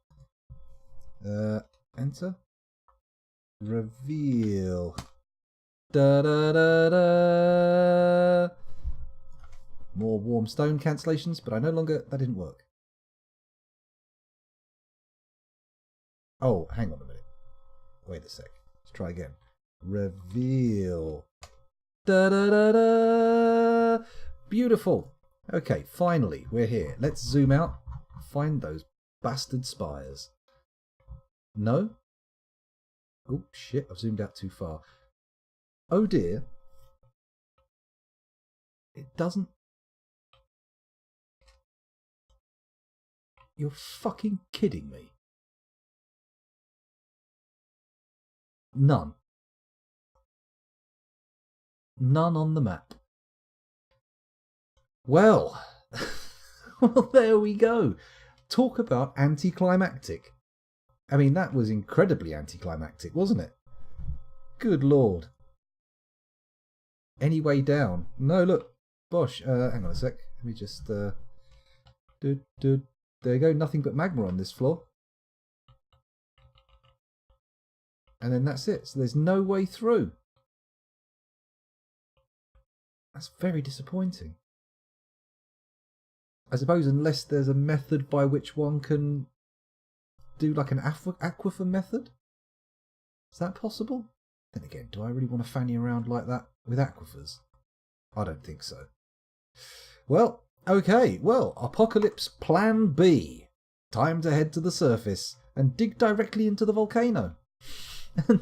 Enter. Reveal. Da da da da. More warm stone cancellations, but that didn't work. Oh, hang on a minute. Wait a sec. Let's try again. Reveal. Da da da da. Beautiful. Okay, finally, we're here. Let's zoom out. Find those bastard spires. No? Oh, shit, I've zoomed out too far. Oh dear. It doesn't... You're fucking kidding me. None. None on the map. Well, well, there we go. Talk about anticlimactic. I mean, that was incredibly anticlimactic, wasn't it? Good lord. Any way down? No, look. Bosh. Hang on a sec. Let me just... There you go. Nothing but magma on this floor. And then that's it. So there's no way through. That's very disappointing. I suppose unless there's a method by which one can do like an aquifer method. Is that possible? Then again, do I really want to fanny around like that with aquifers? I don't think so. Well, okay. Well, Apocalypse Plan B. Time to head to the surface and dig directly into the volcano. And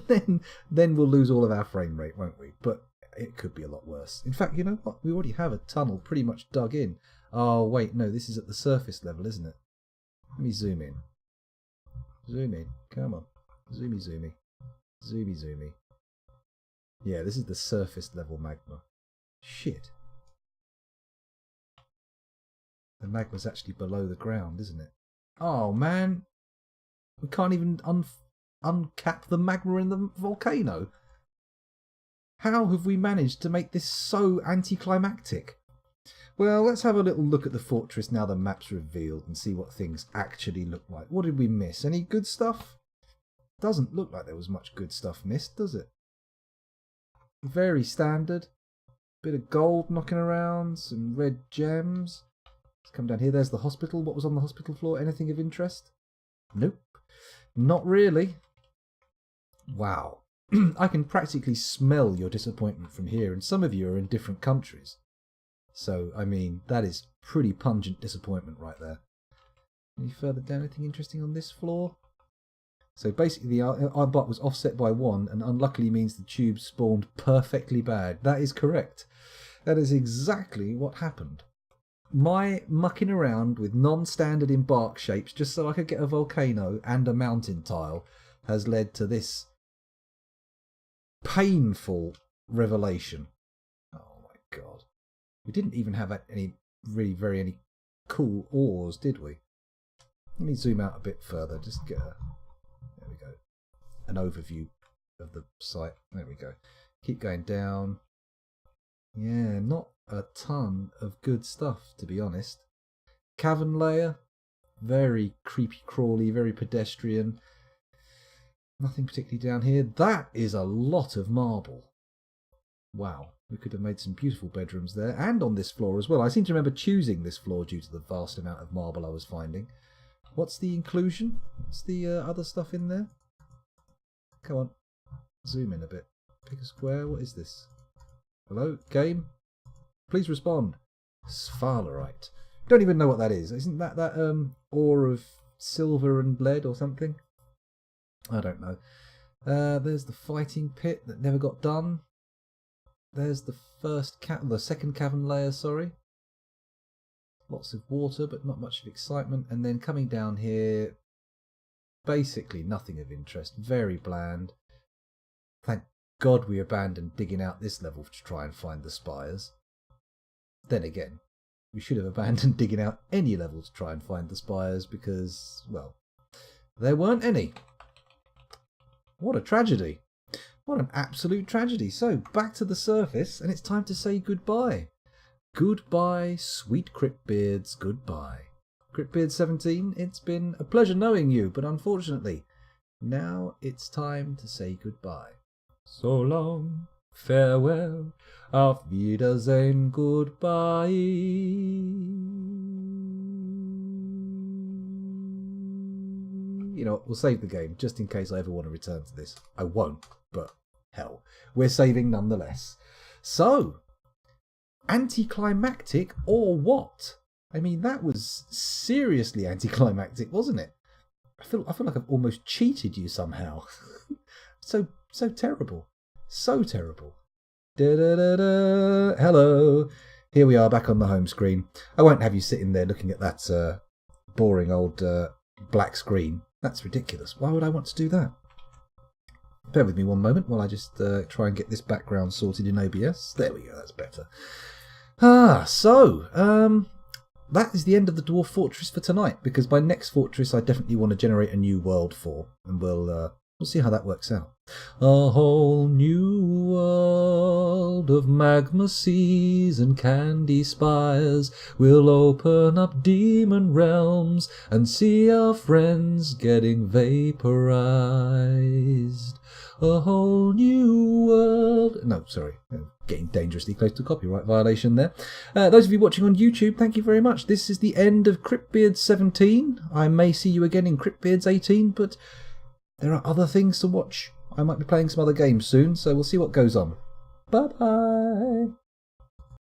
then we'll lose all of our frame rate, won't we? But it could be a lot worse. In fact, you know what? We already have a tunnel pretty much dug in. Oh, wait, no, this is at the surface level, isn't it? Let me zoom in. Zoom in. Come on. Zoomy, zoomy. Zoomy, zoomy. Yeah, this is the surface level magma. Shit. The magma's actually below the ground, isn't it? Oh, man. We can't even uncap the magma in the volcano. How have we managed to make this so anticlimactic? Well, let's have a little look at the fortress now the map's revealed and see what things actually look like. What did we miss? Any good stuff? Doesn't look like there was much good stuff missed, does it? Very standard. Bit of gold knocking around, some red gems. Let's come down here. There's the hospital. What was on the hospital floor? Anything of interest? Nope. Not really. Wow. I can practically smell your disappointment from here, and some of you are in different countries. So, I mean, that is pretty pungent disappointment right there. Any further down? Anything interesting on this floor? So basically, our bot was offset by 1, and unluckily means the tube spawned perfectly bad. That is correct. That is exactly what happened. My mucking around with non-standard embark shapes just so I could get a volcano and a mountain tile has led to this painful revelation. Oh my god. We didn't even have any any cool ores, did we? Let me zoom out a bit further, just get a... There we go. An overview of the site. There we go. Keep going down. Yeah, not a ton of good stuff, to be honest. Cavern layer. Very creepy crawly, very pedestrian. Nothing particularly down here. That is a lot of marble. Wow. We could have made some beautiful bedrooms there. And on this floor as well. I seem to remember choosing this floor due to the vast amount of marble I was finding. What's the inclusion? What's the other stuff in there? Come on. Zoom in a bit. Pick a square. What is this? Hello? Game? Please respond. Sphalerite. Don't even know what that is. Isn't that ore of silver and lead or something? I don't know. There's the fighting pit that never got done. There's the second cavern layer, sorry. Lots of water, but not much of excitement. And then coming down here, basically nothing of interest. Very bland. Thank God we abandoned digging out this level to try and find the spires. Then again, we should have abandoned digging out any level to try and find the spires because, well, there weren't any. What a tragedy. What an absolute tragedy. So, back to the surface, and it's time to say goodbye. Goodbye, sweet Cryptbeards, goodbye. Cryptbeards XVII, it's been a pleasure knowing you, but unfortunately, now it's time to say goodbye. So long, farewell, auf Wiedersehen, goodbye. You know what, we'll save the game, just in case I ever want to return to this. I won't, but hell, we're saving nonetheless. So, anticlimactic or what? I mean, that was seriously anticlimactic, wasn't it? I feel like I've almost cheated you somehow. So terrible. So terrible. Da-da-da-da. Hello. Here we are back on the home screen. I won't have you sitting there looking at that boring old black screen. That's ridiculous. Why would I want to do that? Bear with me one moment while I just try and get this background sorted in OBS. There we go, that's better. So, that is the end of the Dwarf Fortress for tonight, because my next fortress I definitely want to generate a new world for, and we'll see how that works out. A whole new world of magma seas and candy spires. We'll open up demon realms and see our friends getting vaporized. A whole new world. No, sorry. Getting dangerously close to copyright violation there. Those of you watching on YouTube, thank you very much. This is the end of Cryptbeards XVII. I may see you again in Cryptbeards XVIII, but there are other things to watch. I might be playing some other games soon, so we'll see what goes on. Bye-bye.